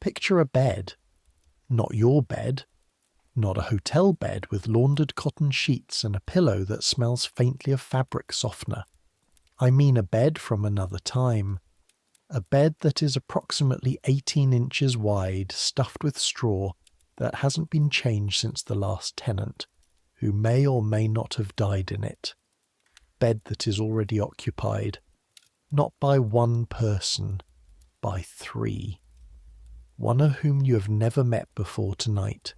Picture a bed. Not your bed. Not a hotel bed with laundered cotton sheets and a pillow that smells faintly of fabric softener. I mean a bed from another time. A bed that is approximately 18 inches wide, stuffed with straw, that hasn't been changed since the last tenant, who may or may not have died in it. Bed that is already occupied, not by one person, by 3. One of whom you have never met before tonight.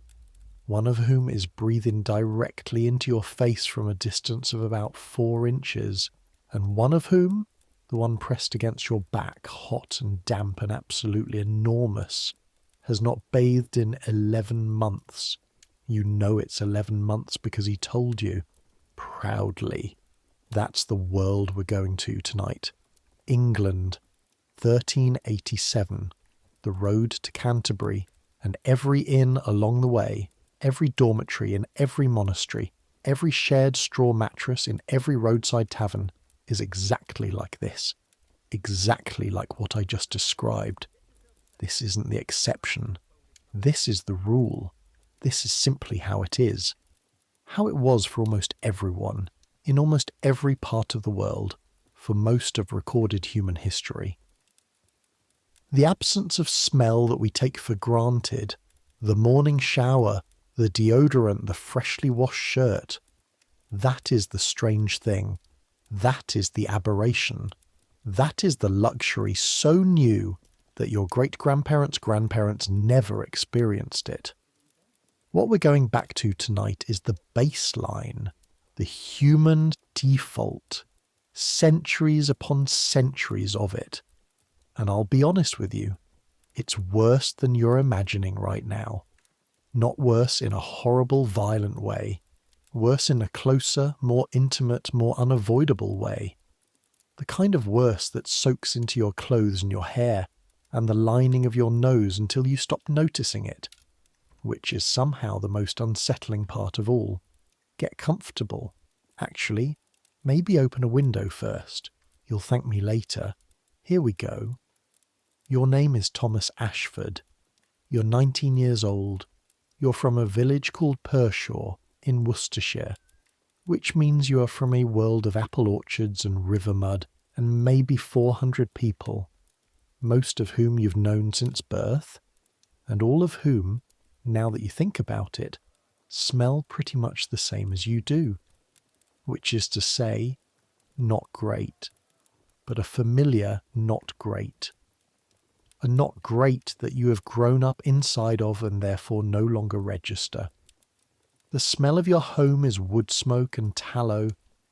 One of whom is breathing directly into your face from a distance of about 4 inches, and one of whom, the one pressed against your back, hot and damp and absolutely enormous, has not bathed in 11 months. You know it's 11 months because he told you, proudly. That's the world we're going to tonight. England, 1387. The road to Canterbury, and every inn along the way, every dormitory in every monastery, every shared straw mattress in every roadside tavern is exactly like this. Exactly like what I just described. This isn't the exception. This is the rule. This is simply how it is. How it was for almost everyone, in almost every part of the world, for most of recorded human history. The absence of smell that we take for granted, the morning shower, the deodorant, the freshly washed shirt, that is the strange thing. That is the aberration. That is the luxury so new that your great-grandparents' grandparents never experienced it. What we're going back to tonight is the baseline, the human default, centuries upon centuries of it. And I'll be honest with you, it's worse than you're imagining right now. Not worse in a horrible, violent way. Worse in a closer, more intimate, more unavoidable way. The kind of worse that soaks into your clothes and your hair and the lining of your nose until you stop noticing it, which is somehow the most unsettling part of all. Get comfortable. Actually, maybe open a window first. You'll thank me later. Here we go. Your name is Thomas Ashford. You're 19 years old. You're from a village called Pershore in Worcestershire, which means you are from a world of apple orchards and river mud and maybe 400 people, most of whom you've known since birth, and all of whom, now that you think about it, smell pretty much the same as you do, which is to say, not great, but a familiar not great. A not great that you have grown up inside of and therefore no longer register. The smell of your home is wood smoke and tallow,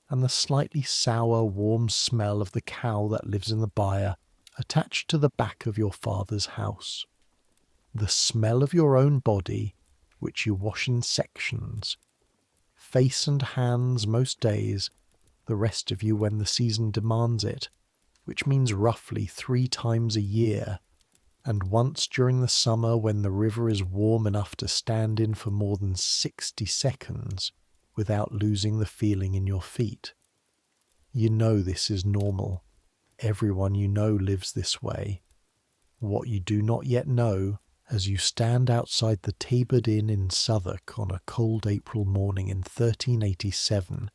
and the slightly sour, warm smell of the cow that lives in the byre attached to the back of your father's house. The smell of your own body, which you wash in sections. Face and hands most days, the rest of you when the season demands it, which means roughly 3 times a year, and once during the summer when the river is warm enough to stand in for more than 60 seconds without losing the feeling in your feet. You know this is normal. Everyone you know lives this way. What you do not yet know, as you stand outside the Tabard Inn in Southwark on a cold April morning in 1387,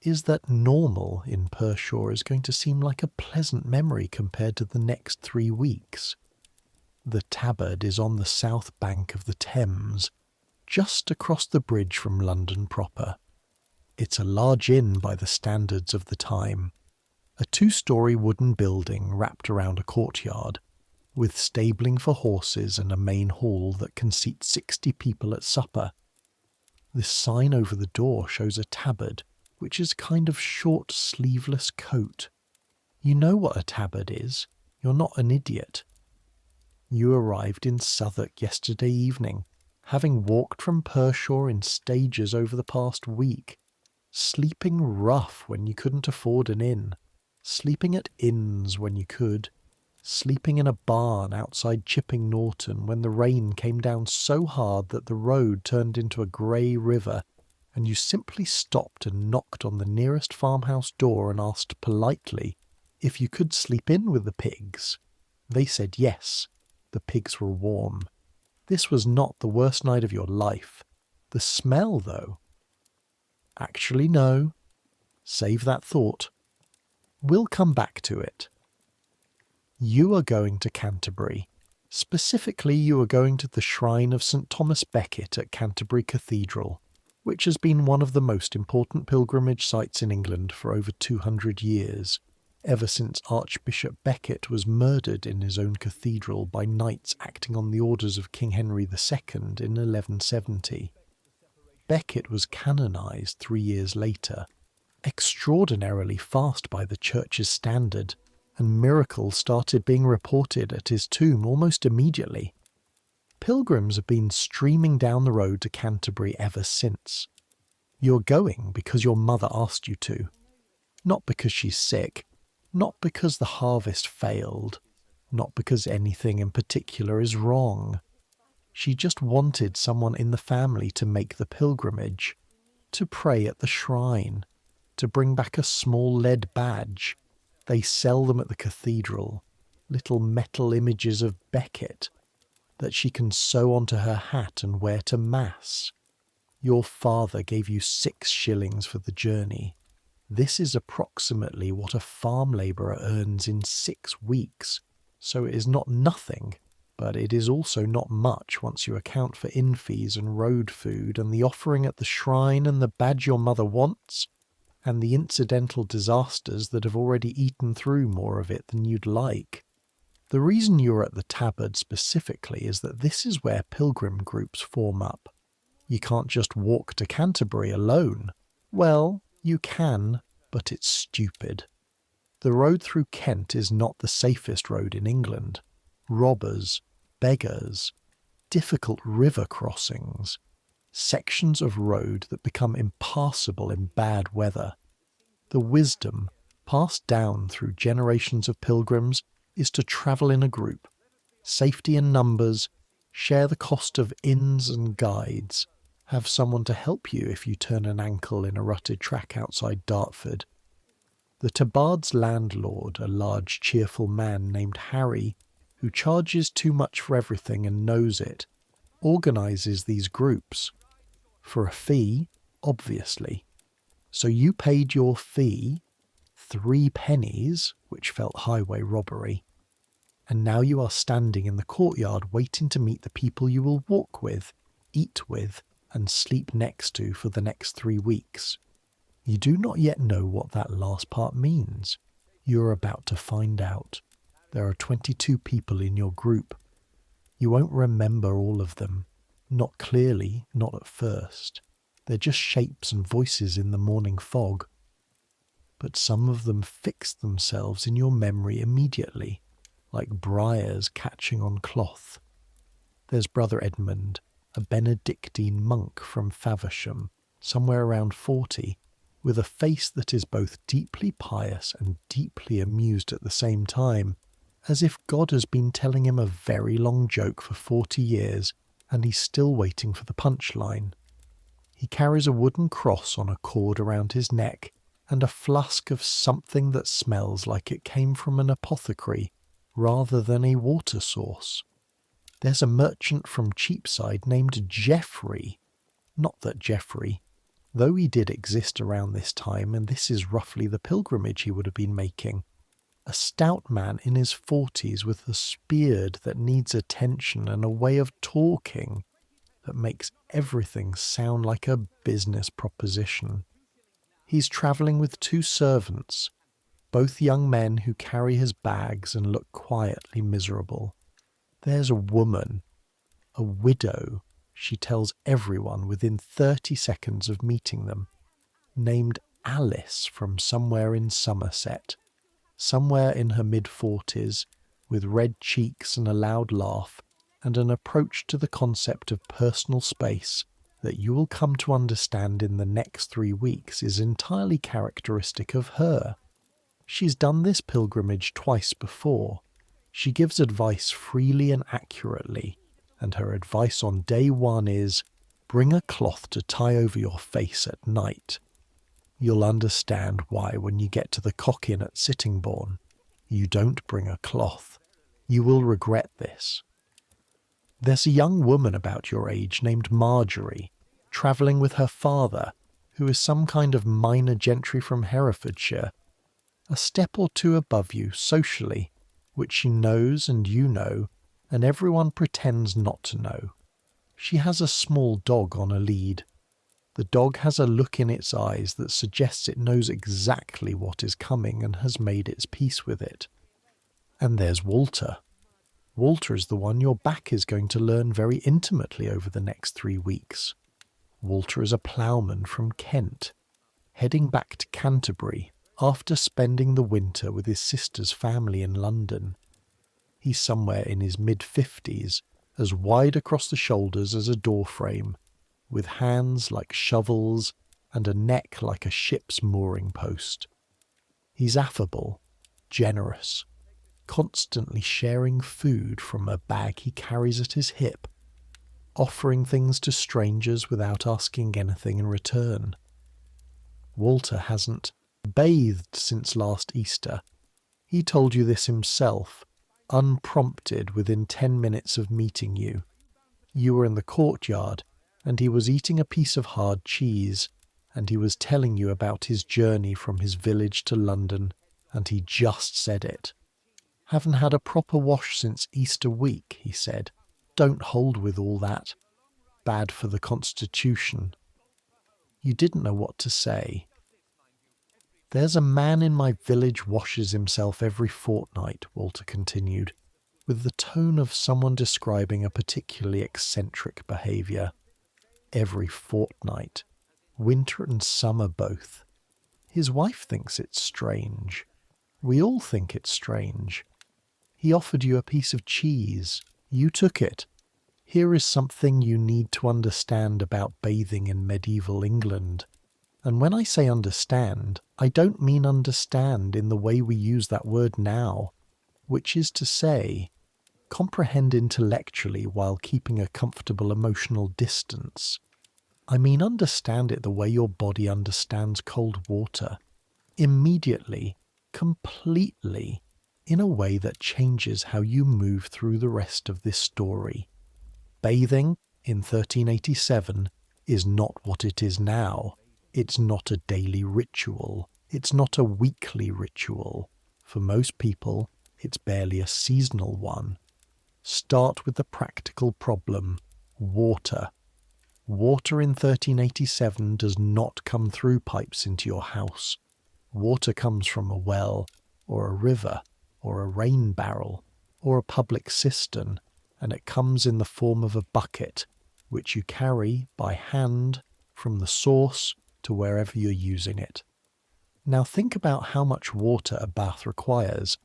is that normal in Pershore is going to seem like a pleasant memory compared to the next 3 weeks. The Tabard is on the south bank of the Thames, just across the bridge from London proper. It's a large inn by the standards of the time, a 2-storey wooden building wrapped around a courtyard, with stabling for horses and a main hall that can seat 60 people at supper. This sign over the door shows a tabard, which is a kind of short sleeveless coat. You know what a tabard is. You're not an idiot. You arrived in Southwark yesterday evening, having walked from Pershore in stages over the past week, sleeping rough when you couldn't afford an inn, sleeping at inns when you could, sleeping in a barn outside Chipping Norton when the rain came down so hard that the road turned into a grey river, and you simply stopped and knocked on the nearest farmhouse door and asked politely if you could sleep in with the pigs. They said yes. The pigs were warm. This was not the worst night of your life. The smell, though. Actually, no. Save that thought. We'll come back to it. You are going to Canterbury. Specifically, you are going to the shrine of St. Thomas Becket at Canterbury Cathedral, which has been one of the most important pilgrimage sites in England for over 200 years, ever since Archbishop Becket was murdered in his own cathedral by knights acting on the orders of King Henry II in 1170. Becket was canonised 3 years later, extraordinarily fast by the church's standard, and miracles started being reported at his tomb almost immediately. Pilgrims have been streaming down the road to Canterbury ever since. You're going because your mother asked you to. Not because she's sick, not because the harvest failed, not because anything in particular is wrong. She just wanted someone in the family to make the pilgrimage, to pray at the shrine, to bring back a small lead badge. They sell them at the cathedral, little metal images of Becket that she can sew onto her hat and wear to Mass. Your father gave you 6 shillings for the journey. This is approximately what a farm labourer earns in 6 weeks, so it is not nothing, but it is also not much once you account for inn fees and road food and the offering at the shrine and the badge your mother wants, and the incidental disasters that have already eaten through more of it than you'd like. The reason you're at the Tabard specifically is that this is where pilgrim groups form up. You can't just walk to Canterbury alone. Well, you can, but it's stupid. The road through Kent is not the safest road in England. Robbers, beggars, difficult river crossings, sections of road that become impassable in bad weather. The wisdom, passed down through generations of pilgrims, is to travel in a group, safety in numbers, share the cost of inns and guides, have someone to help you if you turn an ankle in a rutted track outside Dartford. The Tabard's landlord, a large cheerful man named Harry, who charges too much for everything and knows it, organises these groups. For a fee, obviously. So you paid your fee, 3 pennies, which felt highway robbery, and now you are standing in the courtyard waiting to meet the people you will walk with, eat with, and sleep next to for the next 3 weeks. You do not yet know what that last part means. You are about to find out. There are 22 people in your group. You won't remember all of them. Not clearly, not at first. They're just shapes and voices in the morning fog. But some of them fix themselves in your memory immediately, like briars catching on cloth. There's Brother Edmund, a Benedictine monk from Faversham, somewhere around 40, with a face that is both deeply pious and deeply amused at the same time, as if God has been telling him a very long joke for 40 years and he's still waiting for the punchline. He carries a wooden cross on a cord around his neck and a flask of something that smells like it came from an apothecary rather than a water source. There's a merchant from Cheapside named Geoffrey. Not that Geoffrey, though he did exist around this time, and this is roughly the pilgrimage he would have been making. A stout man in his 40s with a beard that needs attention and a way of talking that makes everything sound like a business proposition. He's travelling with 2 servants, both young men who carry his bags and look quietly miserable. There's a woman, a widow, she tells everyone within 30 seconds of meeting them, named Alice from somewhere in Somerset, somewhere in her mid-40s, with red cheeks and a loud laugh, and an approach to the concept of personal space that you will come to understand in the next 3 weeks is entirely characteristic of her. She's done this pilgrimage twice before. She gives advice freely and accurately, and her advice on day 1 is, bring a cloth to tie over your face at night. You'll understand why when you get to the Cock Inn at Sittingbourne. You don't bring a cloth. You will regret this. There's a young woman about your age named Marjorie, travelling with her father, who is some kind of minor gentry from Herefordshire, a step or two above you socially, which she knows and you know, and everyone pretends not to know. She has a small dog on a lead. The dog has a look in its eyes that suggests it knows exactly what is coming and has made its peace with it. And there's Walter. Walter is the one your back is going to learn very intimately over the next 3 weeks. Walter is a ploughman from Kent, heading back to Canterbury after spending the winter with his sister's family in London. He's somewhere in his mid-50s, as wide across the shoulders as a door frame, with hands like shovels and a neck like a ship's mooring post. He's affable, generous, constantly sharing food from a bag he carries at his hip, offering things to strangers without asking anything in return. Walter hasn't bathed since last Easter. He told you this himself, unprompted within 10 minutes of meeting you. You were in the courtyard, and he was eating a piece of hard cheese, and he was telling you about his journey from his village to London, and he just said it. Haven't had a proper wash since Easter week, he said. Don't hold with all that. Bad for the constitution. You didn't know what to say. There's a man in my village washes himself every fortnight, Walter continued, with the tone of someone describing a particularly eccentric behaviour. Every fortnight. Winter and summer both. His wife thinks it's strange. We all think it's strange. He offered you a piece of cheese. You took it. Here is something you need to understand about bathing in medieval England. And when I say understand, I don't mean understand in the way we use that word now, which is to say, comprehend intellectually while keeping a comfortable emotional distance. I mean understand it the way your body understands cold water. Immediately, completely, in a way that changes how you move through the rest of this story. Bathing in 1387 is not what it is now. It's not a daily ritual. It's not a weekly ritual. For most people, it's barely a seasonal one. Start with the practical problem: water. Water in 1387 does not come through pipes into your house. Water comes from a well, or a river, or a rain barrel, or a public cistern, and it comes in the form of a bucket, which you carry by hand from the source to wherever you're using it. Now think about how much water a bath requires.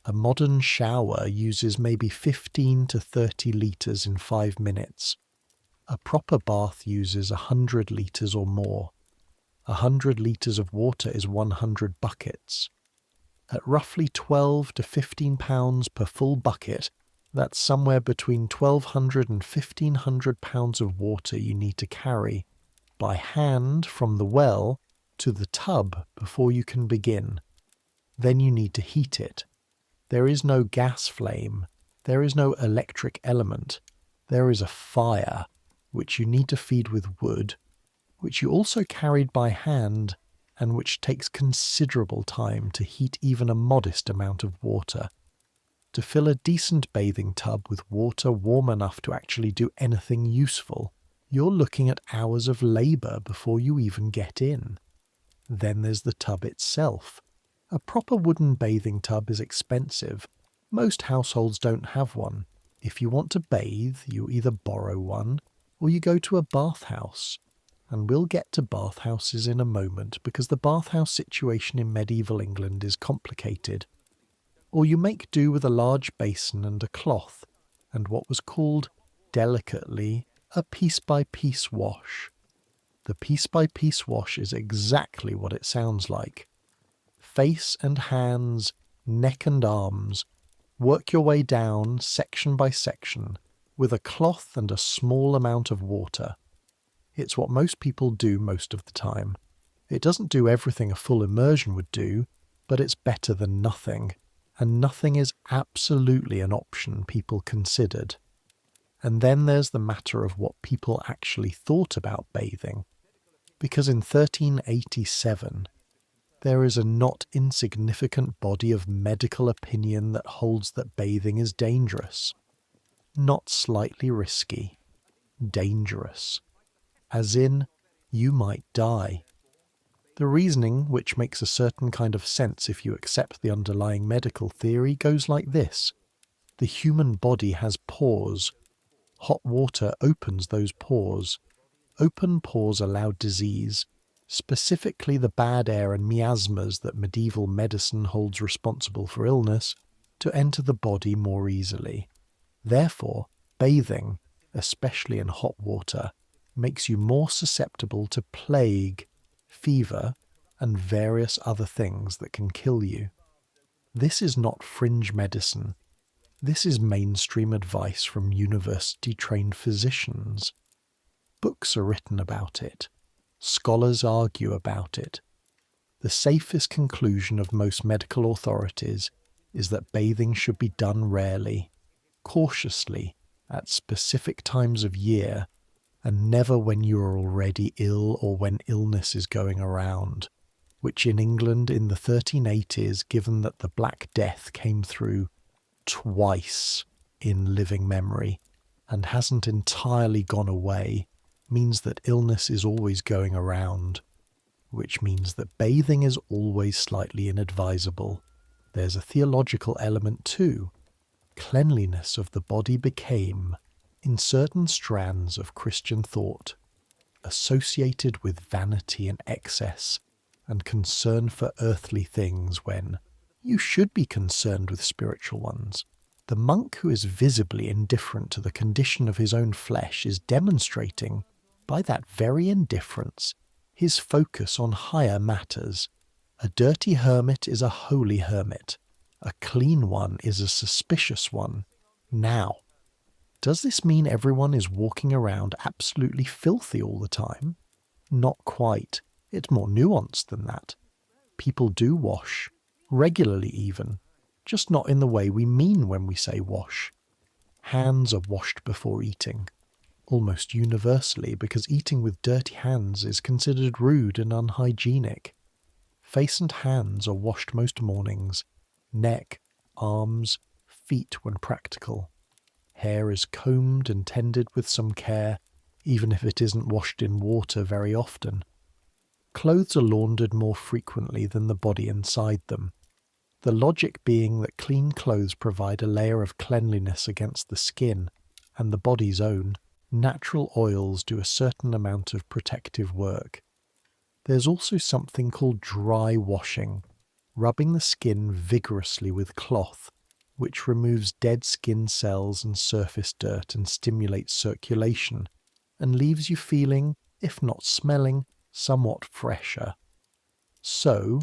A modern shower uses maybe 15 to 30 litres in 5 minutes. A proper bath uses 100 litres or more. 100 litres of water is 100 buckets. At roughly 12 to 15 pounds per full bucket, that's somewhere between 1,200 and 1,500 pounds of water you need to carry by hand from the well to the tub before you can begin. Then you need to heat it. There is no gas flame. There is no electric element. There is a fire, which you need to feed with wood, which you also carried by hand, and which takes considerable time to heat even a modest amount of water. To fill a decent bathing tub with water warm enough to actually do anything useful, you're looking at hours of labour before you even get in. Then there's the tub itself. A proper wooden bathing tub is expensive. Most households don't have one. If you want to bathe, you either borrow one or you go to a bathhouse. And we'll get to bathhouses in a moment because the bathhouse situation in medieval England is complicated. Or you make do with a large basin and a cloth, and what was called, delicately, a piece-by-piece wash. The piece-by-piece wash is exactly what it sounds like. Face and hands, neck and arms, work your way down section by section, with a cloth and a small amount of water. It's what most people do most of the time. It doesn't do everything a full immersion would do, but it's better than nothing. And nothing is absolutely an option people considered. And then there's the matter of what people actually thought about bathing. Because in 1387, there is a not insignificant body of medical opinion that holds that bathing is dangerous. Not slightly risky, dangerous. As in, you might die. The reasoning, which makes a certain kind of sense if you accept the underlying medical theory, goes like this. The human body has pores. Hot water opens those pores. Open pores allow disease, specifically the bad air and miasmas that medieval medicine holds responsible for illness, to enter the body more easily. Therefore, bathing, especially in hot water, makes you more susceptible to plague, fever, and various other things that can kill you. This is not fringe medicine. This is mainstream advice from university-trained physicians. Books are written about it. Scholars argue about it. The safest conclusion of most medical authorities is that bathing should be done rarely, cautiously, at specific times of year, and never when you are already ill or when illness is going around, which in England in the 1380s, given that the Black Death came through twice in living memory and hasn't entirely gone away, means that illness is always going around, which means that bathing is always slightly inadvisable. There's a theological element too. Cleanliness of the body became, in certain strands of Christian thought, associated with vanity and excess and concern for earthly things when you should be concerned with spiritual ones. The monk who is visibly indifferent to the condition of his own flesh is demonstrating, by that very indifference, his focus on higher matters. A dirty hermit is a holy hermit. A clean one is a suspicious one. Now, does this mean everyone is walking around absolutely filthy all the time? Not quite. It's more nuanced than that. People do wash, regularly even, just not in the way we mean when we say wash. Hands are washed before eating, almost universally, because eating with dirty hands is considered rude and unhygienic. Face and hands are washed most mornings, neck, arms, feet when practical. Hair is combed and tended with some care, even if it isn't washed in water very often. Clothes are laundered more frequently than the body inside them. The logic being that clean clothes provide a layer of cleanliness against the skin, and the body's own natural oils do a certain amount of protective work. There's also something called dry washing, rubbing the skin vigorously with cloth, which removes dead skin cells and surface dirt and stimulates circulation, and leaves you feeling, if not smelling, somewhat fresher. So,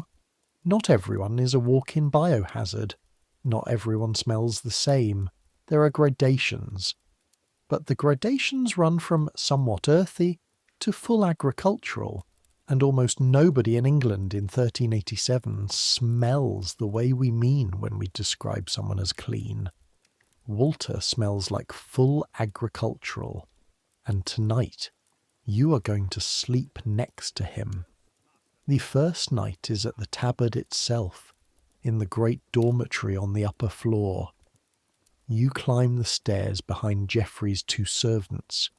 not everyone is a walk-in biohazard. Not everyone smells the same. There are gradations. But the gradations run from somewhat earthy to full agricultural, and almost nobody in England in 1387 smells the way we mean when we describe someone as clean. Walter smells like full agricultural, and tonight you are going to sleep next to him. The first night is at the Tabard itself, in the great dormitory on the upper floor. You climb the stairs behind Geoffrey's two servants,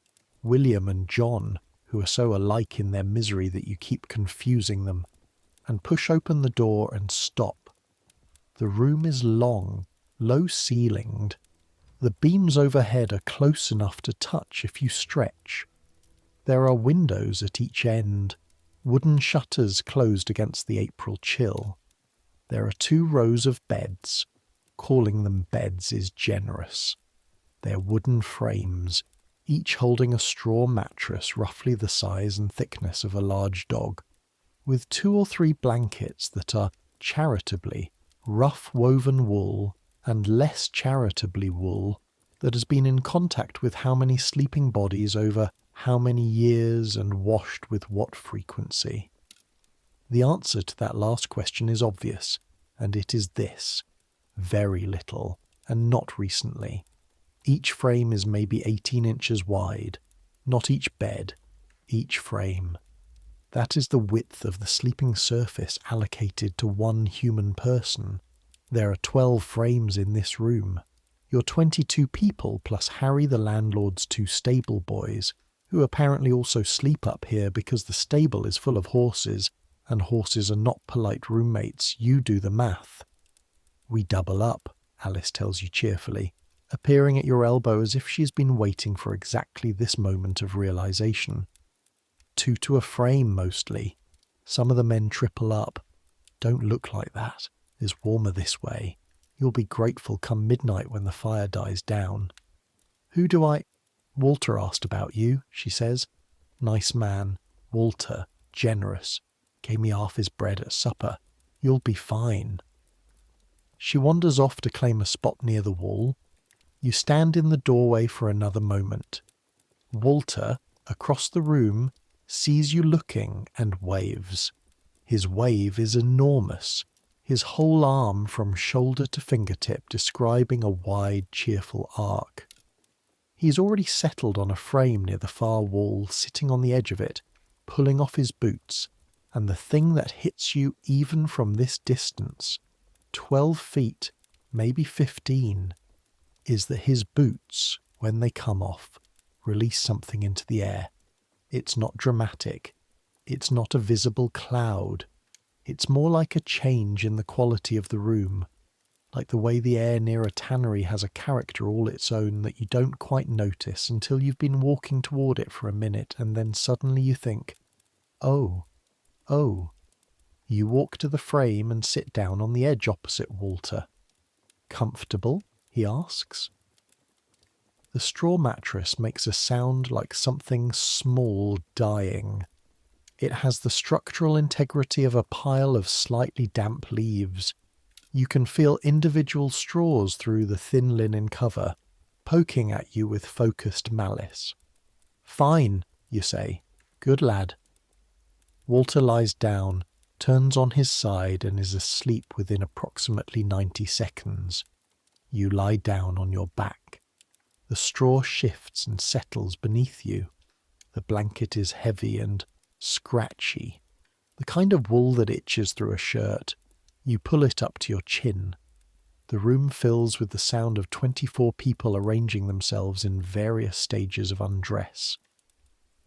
William and John, who are so alike in their misery that you keep confusing them, and push open the door and stop. The room is long, low-ceilinged. The beams overhead are close enough to touch if you stretch. There are windows at each end, wooden shutters closed against the April chill. There are 2 rows of beds. Calling them beds is generous. They're wooden frames, each holding a straw mattress roughly the size and thickness of a large dog, with 2 or 3 blankets that are charitably rough woven wool and less charitably wool that has been in contact with how many sleeping bodies over how many years and washed with what frequency. The answer to that last question is obvious, and it is this: very little, and not recently. Each frame is maybe 18 inches wide. Not each bed, each frame. That is the width of the sleeping surface allocated to one human person. There are 12 frames in this room. You're 22 people plus Harry the landlord's 2 stable boys, who apparently also sleep up here because the stable is full of horses, and horses are not polite roommates. You do the math. We double up, Alice tells you cheerfully, appearing at your elbow as if she has been waiting for exactly this moment of realization. 2 to a frame, mostly. Some of the men triple up. Don't look like that. It's warmer this way. You'll be grateful come midnight when the fire dies down. Who do I... Walter asked about you, she says. Nice man. Walter. Generous. Gave me half his bread at supper. You'll be fine. She wanders off to claim a spot near the wall. You stand in the doorway for another moment. Walter, across the room, sees you looking and waves. His wave is enormous, his whole arm from shoulder to fingertip describing a wide, cheerful arc. He's already settled on a frame near the far wall, sitting on the edge of it, pulling off his boots, and the thing that hits you even from this distance, 12 feet, maybe 15, is that his boots, when they come off, release something into the air. It's not dramatic. It's not a visible cloud. It's more like a change in the quality of the room, like the way the air near a tannery has a character all its own that you don't quite notice until you've been walking toward it for a minute, and then suddenly you think, oh. You walk to the frame and sit down on the edge opposite Walter. Comfortable? He asks. The straw mattress makes a sound like something small dying. It has the structural integrity of a pile of slightly damp leaves. You can feel individual straws through the thin linen cover, poking at you with focused malice. Fine, you say. Good lad. Walter lies down, turns on his side and is asleep within approximately 90 seconds. You lie down on your back. The straw shifts and settles beneath you. The blanket is heavy and scratchy, the kind of wool that itches through a shirt. You pull it up to your chin. The room fills with the sound of 24 people arranging themselves in various stages of undress.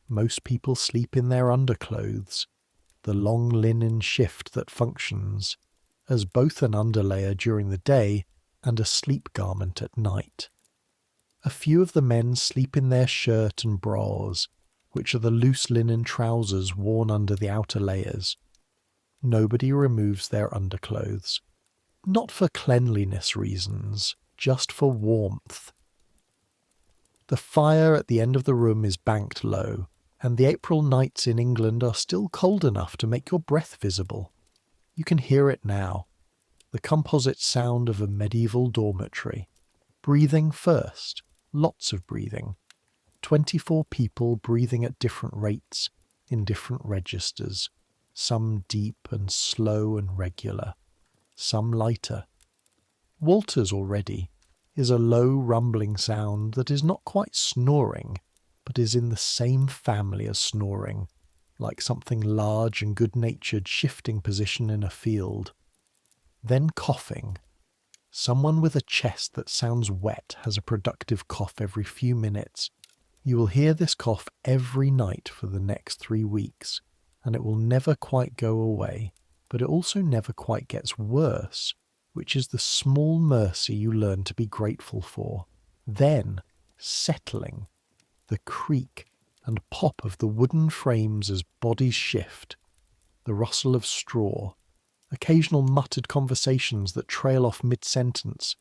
Most people sleep in their underclothes, the long linen shift that functions as both an underlayer during the day and a sleep garment at night. A few of the men sleep in their shirt and bras, which are the loose linen trousers worn under the outer layers. Nobody removes their underclothes. Not for cleanliness reasons, just for warmth. The fire at the end of the room is banked low, and the April nights in England are still cold enough to make your breath visible. You can hear it now, the composite sound of a medieval dormitory. Breathing first, lots of breathing. 24 people breathing at different rates, in different registers, some deep and slow and regular, some lighter. Walter's already is a low rumbling sound that is not quite snoring, but is in the same family as snoring, like something large and good-natured shifting position in a field. Then coughing. Someone with a chest that sounds wet has a productive cough every few minutes. You will hear this cough every night for the next 3 weeks, and it will never quite go away, but it also never quite gets worse, which is the small mercy you learn to be grateful for. Then, settling, the creak and pop of the wooden frames as bodies shift, the rustle of straw, occasional muttered conversations that trail off mid-sentence,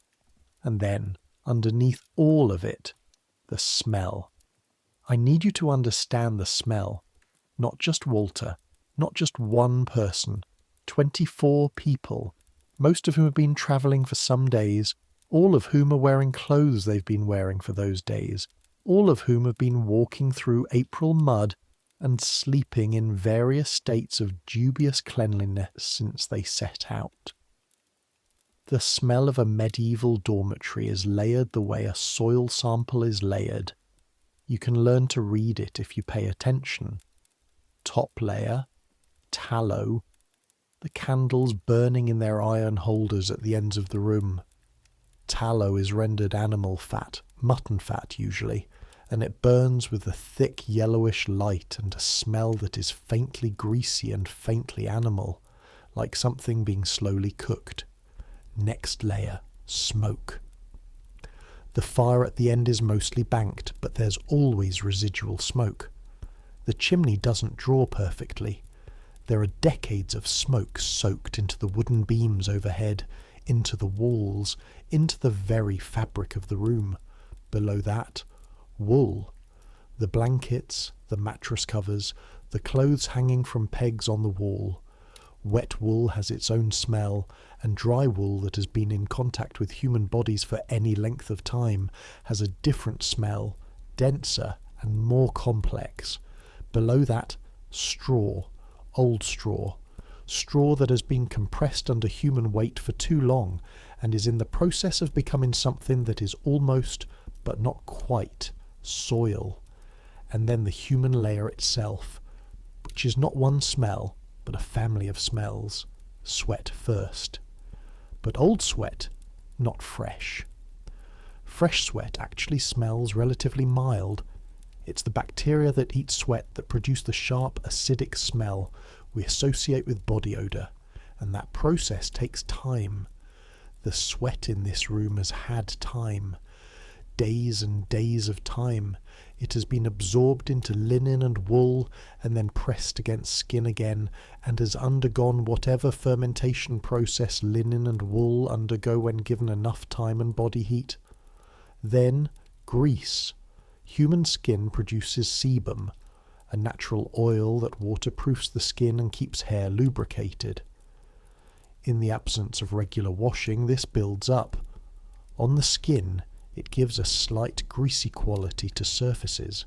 and then, underneath all of it, the smell. I need you to understand the smell. Not just Walter, not just one person, 24 people, most of whom have been travelling for some days, all of whom are wearing clothes they've been wearing for those days, all of whom have been walking through April mud and sleeping in various states of dubious cleanliness since they set out. The smell of a medieval dormitory is layered the way a soil sample is layered. You can learn to read it if you pay attention. Top layer, tallow, the candles burning in their iron holders at the ends of the room. Tallow is rendered animal fat, mutton fat usually, and it burns with a thick yellowish light and a smell that is faintly greasy and faintly animal, like something being slowly cooked. Next layer, smoke. The fire at the end is mostly banked, but there's always residual smoke. The chimney doesn't draw perfectly. There are decades of smoke soaked into the wooden beams overhead, into the walls, into the very fabric of the room. Below that, wool. The blankets, the mattress covers, the clothes hanging from pegs on the wall. Wet wool has its own smell, and dry wool that has been in contact with human bodies for any length of time has a different smell, denser and more complex. Below that, straw, old straw. Straw that has been compressed under human weight for too long and is in the process of becoming something that is almost, but not quite, soil. And then the human layer itself, which is not one smell, but a family of smells. Sweat first. But old sweat, not fresh. Fresh sweat actually smells relatively mild. It's the bacteria that eat sweat that produce the sharp acidic smell we associate with body odour, and that process takes time. The sweat in this room has had time. Days and days of time. It has been absorbed into linen and wool and then pressed against skin again, and has undergone whatever fermentation process linen and wool undergo when given enough time and body heat. Then grease. Human skin produces sebum, a natural oil that waterproofs the skin and keeps hair lubricated. In the absence of regular washing, this builds up. On the skin, it gives a slight greasy quality to surfaces.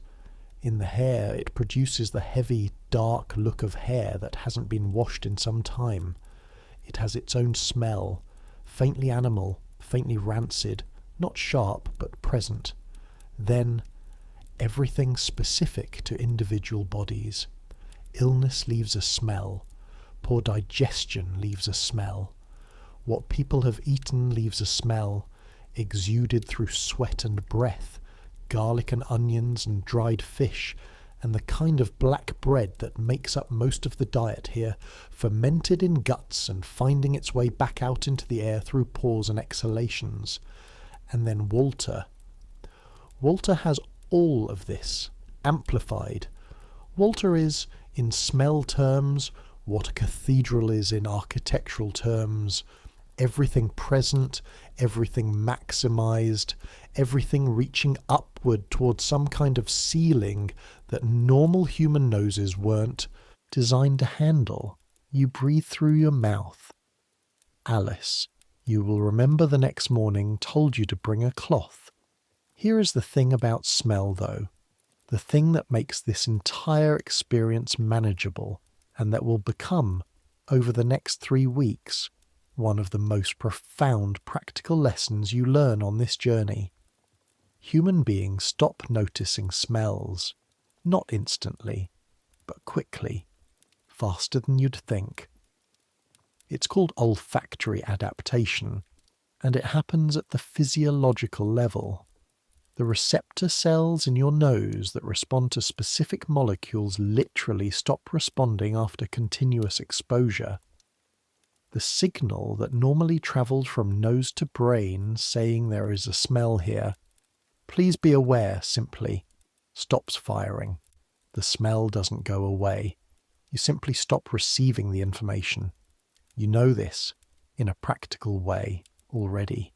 In the hair, it produces the heavy, dark look of hair that hasn't been washed in some time. It has its own smell, faintly animal, faintly rancid, not sharp, but present. Then, everything specific to individual bodies. Illness leaves a smell. Poor digestion leaves a smell. What people have eaten leaves a smell, exuded through sweat and breath, garlic and onions and dried fish, and the kind of black bread that makes up most of the diet here, fermented in guts and finding its way back out into the air through pores and exhalations. And then Walter. Walter has all of this, amplified. Walter is, in smell terms, what a cathedral is in architectural terms. Everything present, everything maximised, everything reaching upward towards some kind of ceiling that normal human noses weren't designed to handle. You breathe through your mouth. Alice, you will remember the next morning, told you to bring a cloth. Here is the thing about smell, though. The thing that makes this entire experience manageable, and that will become, over the next 3 weeks, one of the most profound practical lessons you learn on this journey. Human beings stop noticing smells, not instantly, but quickly, faster than you'd think. It's called olfactory adaptation, and it happens at the physiological level. The receptor cells in your nose that respond to specific molecules literally stop responding after continuous exposure. The signal that normally travelled from nose to brain saying there is a smell here, please be aware simply, stops firing. The smell doesn't go away. You simply stop receiving the information. You know this, in a practical way, already.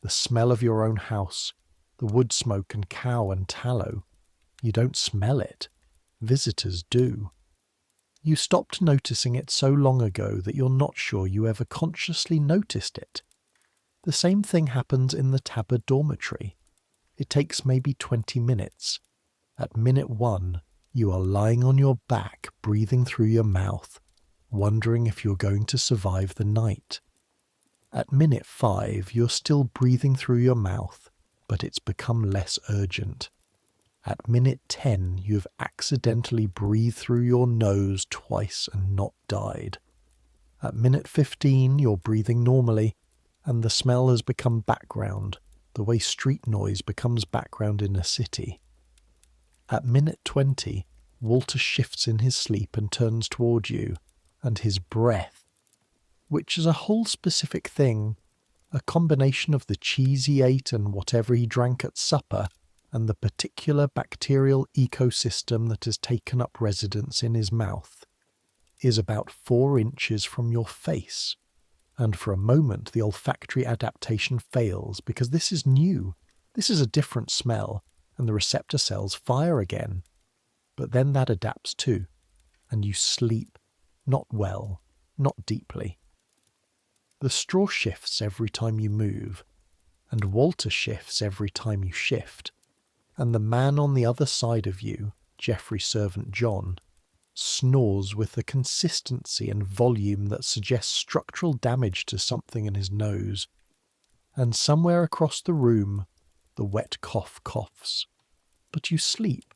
The smell of your own house, the wood smoke and cow and tallow. You don't smell it. Visitors do. You stopped noticing it so long ago that you're not sure you ever consciously noticed it. The same thing happens in the Tabard dormitory. It takes maybe 20 minutes. At minute 1, you are lying on your back, breathing through your mouth, wondering if you're going to survive the night. At minute 5, you're still breathing through your mouth, but it's become less urgent. At minute 10, you've accidentally breathed through your nose twice and not died. At minute 15, you're breathing normally, and the smell has become background, the way street noise becomes background in a city. At minute 20, Walter shifts in his sleep and turns toward you, and his breath, which is a whole specific thing, a combination of the cheese he ate and whatever he drank at supper, and the particular bacterial ecosystem that has taken up residence in his mouth, is about 4 inches from your face. And for a moment the olfactory adaptation fails, because this is new. This is a different smell, and the receptor cells fire again. But then that adapts too, and you sleep, not well, not deeply. The straw shifts every time you move, and Walter shifts every time you shift, and the man on the other side of you, Geoffrey's servant John, snores with a consistency and volume that suggests structural damage to something in his nose, and somewhere across the room the wet cough coughs. But you sleep,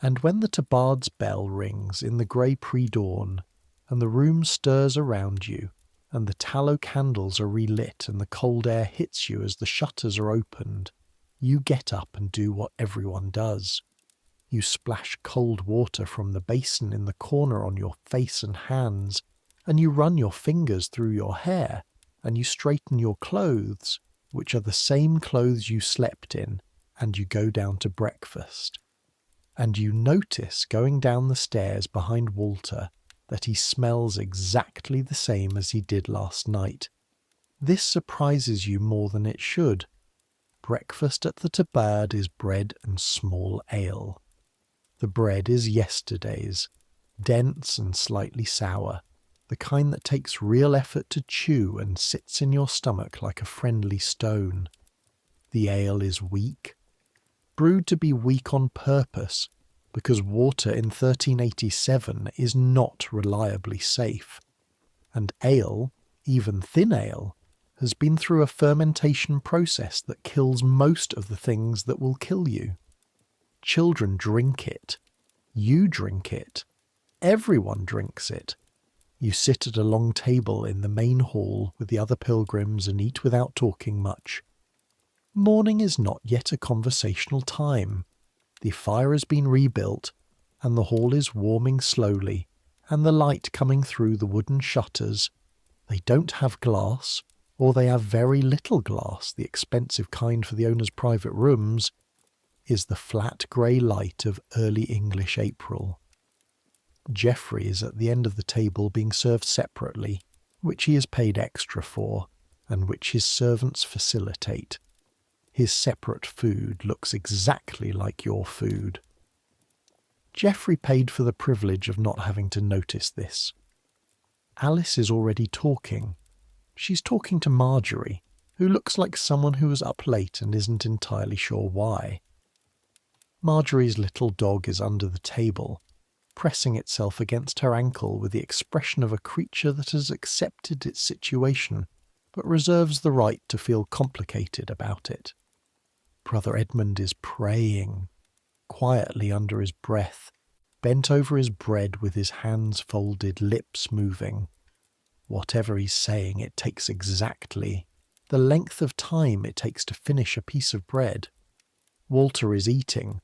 and when the tabard's bell rings in the grey pre-dawn, and the room stirs around you, and the tallow candles are relit and the cold air hits you as the shutters are opened, you get up and do what everyone does. You splash cold water from the basin in the corner on your face and hands, and you run your fingers through your hair, and you straighten your clothes, which are the same clothes you slept in, and you go down to breakfast. And you notice going down the stairs behind Walter that he smells exactly the same as he did last night. This surprises you more than it should. Breakfast at the Tabard is bread and small ale. The bread is yesterday's, dense and slightly sour, the kind that takes real effort to chew and sits in your stomach like a friendly stone. The ale is weak, brewed to be weak on purpose, because water in 1387 is not reliably safe, and ale, even thin ale, has been through a fermentation process that kills most of the things that will kill you. Children drink it. You drink it. Everyone drinks it. You sit at a long table in the main hall with the other pilgrims and eat without talking much. Morning is not yet a conversational time. The fire has been rebuilt, and the hall is warming slowly, and the light coming through the wooden shutters. They don't have glass, or they have very little glass, the expensive kind for the owner's private rooms, is the flat grey light of early English April. Geoffrey is at the end of the table being served separately, which he is paid extra for, and which his servants facilitate. His separate food looks exactly like your food. Geoffrey paid for the privilege of not having to notice this. Alice is already talking. She's talking to Marjorie, who looks like someone who was up late and isn't entirely sure why. Marjorie's little dog is under the table, pressing itself against her ankle with the expression of a creature that has accepted its situation, but reserves the right to feel complicated about it. Brother Edmund is praying, quietly under his breath, bent over his bread with his hands folded, lips moving. Whatever he's saying, it takes exactly the length of time it takes to finish a piece of bread. Walter is eating.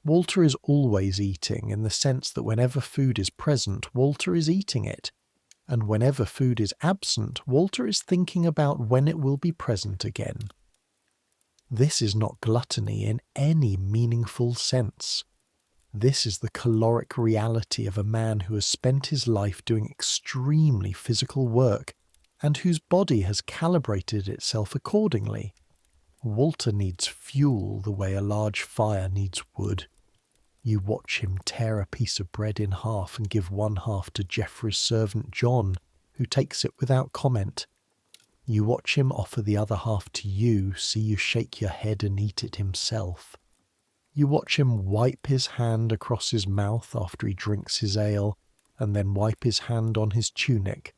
Walter is always eating, in the sense that whenever food is present, Walter is eating it, and whenever food is absent, Walter is thinking about when it will be present again. This is not gluttony in any meaningful sense. This is the caloric reality of a man who has spent his life doing extremely physical work, and whose body has calibrated itself accordingly. Walter needs fuel the way a large fire needs wood. You watch him tear a piece of bread in half and give one half to Geoffrey's servant John, who takes it without comment. You watch him offer the other half to you, see you shake your head and eat it himself. You watch him wipe his hand across his mouth after he drinks his ale, and then wipe his hand on his tunic,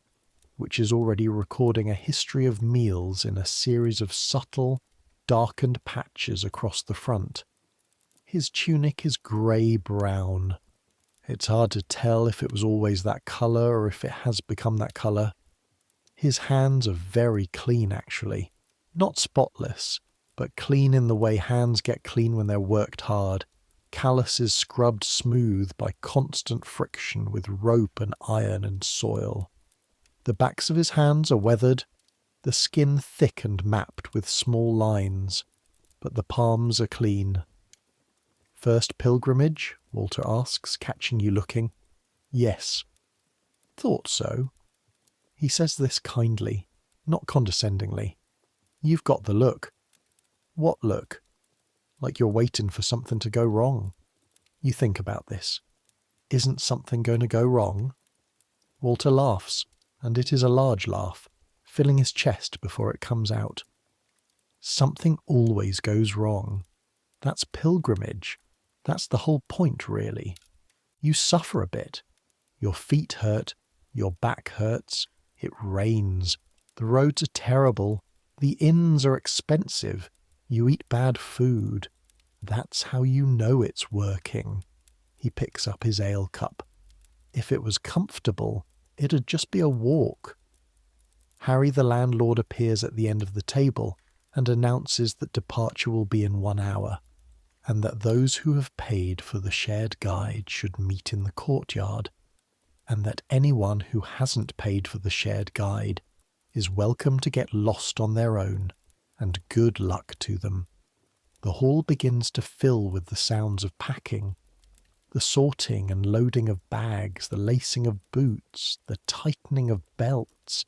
which is already recording a history of meals in a series of subtle, darkened patches across the front. His tunic is grey-brown. It's hard to tell if it was always that colour or if it has become that colour. His hands are very clean, actually. Not spotless, but clean in the way hands get clean when they're worked hard. Calluses scrubbed smooth by constant friction with rope and iron and soil. The backs of his hands are weathered, the skin thick and mapped with small lines, but the palms are clean. "First pilgrimage?" Walter asks, catching you looking. "Yes." "Thought so." He says this kindly, not condescendingly. "You've got the look." "What look?" "Like you're waiting for something to go wrong." You think about this. Isn't something going to go wrong? Walter laughs, and it is a large laugh, filling his chest before it comes out. Something always goes wrong. That's pilgrimage. That's the whole point, really. You suffer a bit. Your feet hurt, your back hurts, it rains, the roads are terrible, the inns are expensive, you eat bad food. That's how you know it's working. He picks up his ale cup. If it was comfortable, it'd just be a walk. Harry the landlord appears at the end of the table and announces that departure will be in 1 hour, and that those who have paid for the shared guide should meet in the courtyard, and that anyone who hasn't paid for the shared guide is welcome to get lost on their own, and good luck to them. The hall begins to fill with the sounds of packing, the sorting and loading of bags, the lacing of boots, the tightening of belts,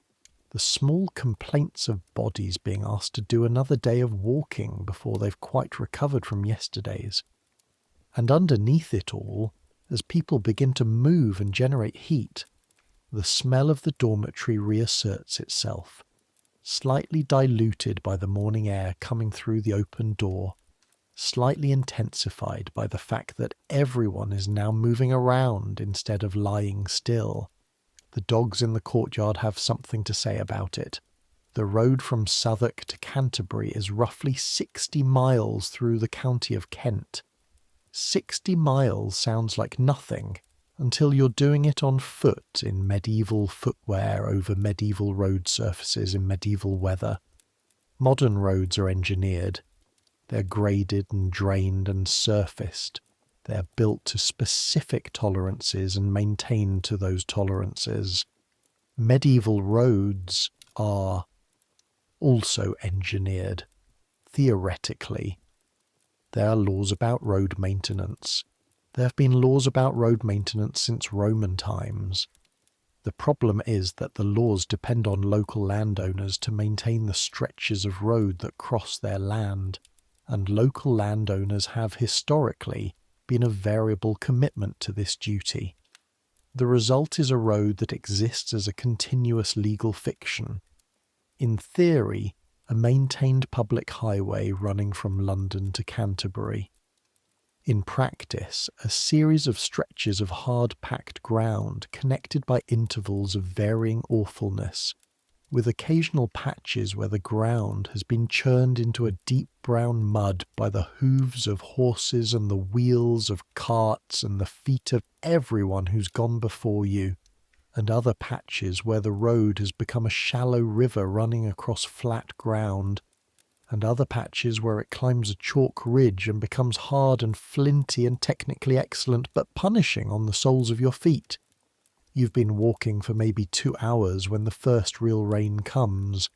the small complaints of bodies being asked to do another day of walking before they've quite recovered from yesterday's. And underneath it all, as people begin to move and generate heat, the smell of the dormitory reasserts itself, slightly diluted by the morning air coming through the open door, slightly intensified by the fact that everyone is now moving around instead of lying still. The dogs in the courtyard have something to say about it. The road from Southwark to Canterbury is roughly 60 miles through the county of Kent. 60 miles sounds like nothing until you're doing it on foot in medieval footwear over medieval road surfaces in medieval weather. Modern roads are engineered. They're graded and drained and surfaced. They're built to specific tolerances and maintained to those tolerances. Medieval roads are also engineered, theoretically. There are laws about road maintenance. There have been laws about road maintenance since Roman times. The problem is that the laws depend on local landowners to maintain the stretches of road that cross their land, and local landowners have historically been a variable commitment to this duty. The result is a road that exists as a continuous legal fiction. In theory, a maintained public highway running from London to Canterbury. In practice, a series of stretches of hard-packed ground connected by intervals of varying awfulness, with occasional patches where the ground has been churned into a deep brown mud by the hooves of horses and the wheels of carts and the feet of everyone who's gone before you, and other patches where the road has become a shallow river running across flat ground, and other patches where it climbs a chalk ridge and becomes hard and flinty and technically excellent but punishing on the soles of your feet. You've been walking for maybe 2 hours when the first real rain comes.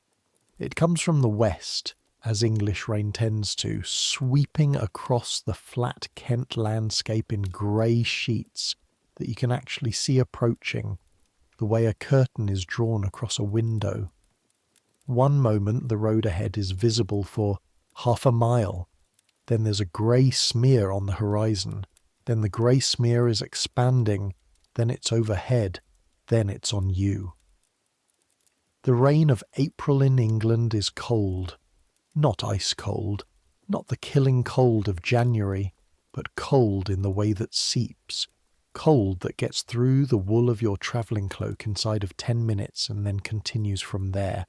It comes from the west, as English rain tends to, sweeping across the flat Kent landscape in grey sheets that you can actually see approaching, the way a curtain is drawn across a window. One moment the road ahead is visible for half a mile, then there's a grey smear on the horizon, then the grey smear is expanding, then it's overhead, then it's on you. The rain of April in England is cold. Not ice cold, not the killing cold of January, but cold in the way that seeps, Cold that gets through the wool of your travelling cloak inside of 10 minutes and then continues from there.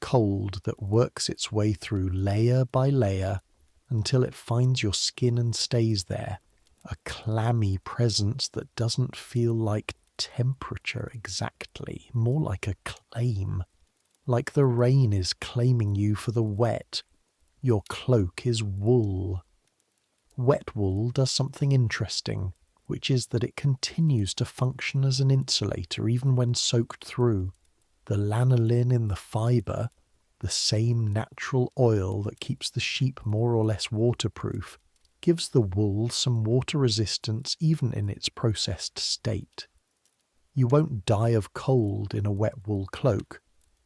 Cold that works its way through layer by layer until it finds your skin and stays there. A clammy presence that doesn't feel like temperature exactly, more like a claim. Like the rain is claiming you for the wet. Your cloak is wool. Wet wool does something interesting, which is that it continues to function as an insulator even when soaked through. The lanolin in the fibre, the same natural oil that keeps the sheep more or less waterproof, gives the wool some water resistance even in its processed state. You won't die of cold in a wet wool cloak.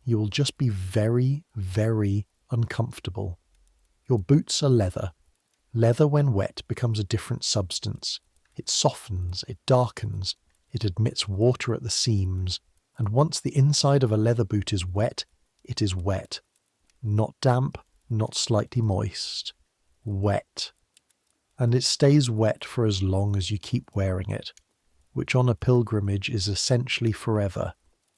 You will just be very, very uncomfortable. Your boots are leather. Leather when wet becomes a different substance. It softens, it darkens, it admits water at the seams, and once the inside of a leather boot is wet, it is wet. Not damp, not slightly moist. Wet. And it stays wet for as long as you keep wearing it, which on a pilgrimage is essentially forever,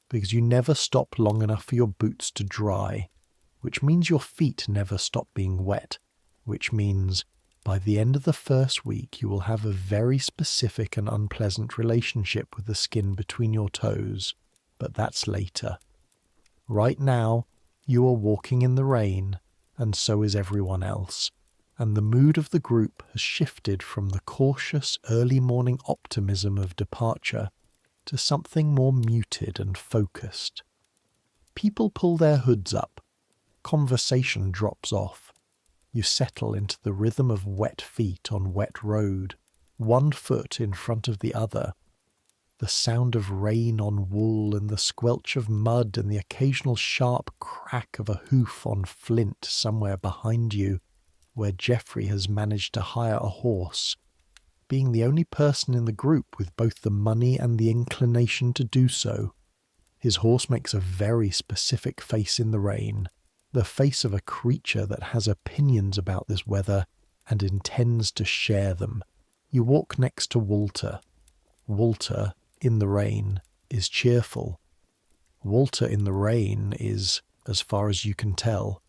because you never stop long enough for your boots to dry, which means your feet never stop being wet, which means by the end of the first week you will have a very specific and unpleasant relationship with the skin between your toes, but that's later. Right now, you are walking in the rain, and so is everyone else, and the mood of the group has shifted from the cautious early morning optimism of departure to something more muted and focused. People pull their hoods up. Conversation drops off. You settle into the rhythm of wet feet on wet road, one foot in front of the other. The sound of rain on wool and the squelch of mud and the occasional sharp crack of a hoof on flint somewhere behind you, where Geoffrey has managed to hire a horse, being the only person in the group with both the money and the inclination to do so. His horse makes a very specific face in the rain, the face of a creature that has opinions about this weather and intends to share them. You walk next to Walter. Walter, in the rain, is cheerful. Walter in the rain is, as far as you can tell,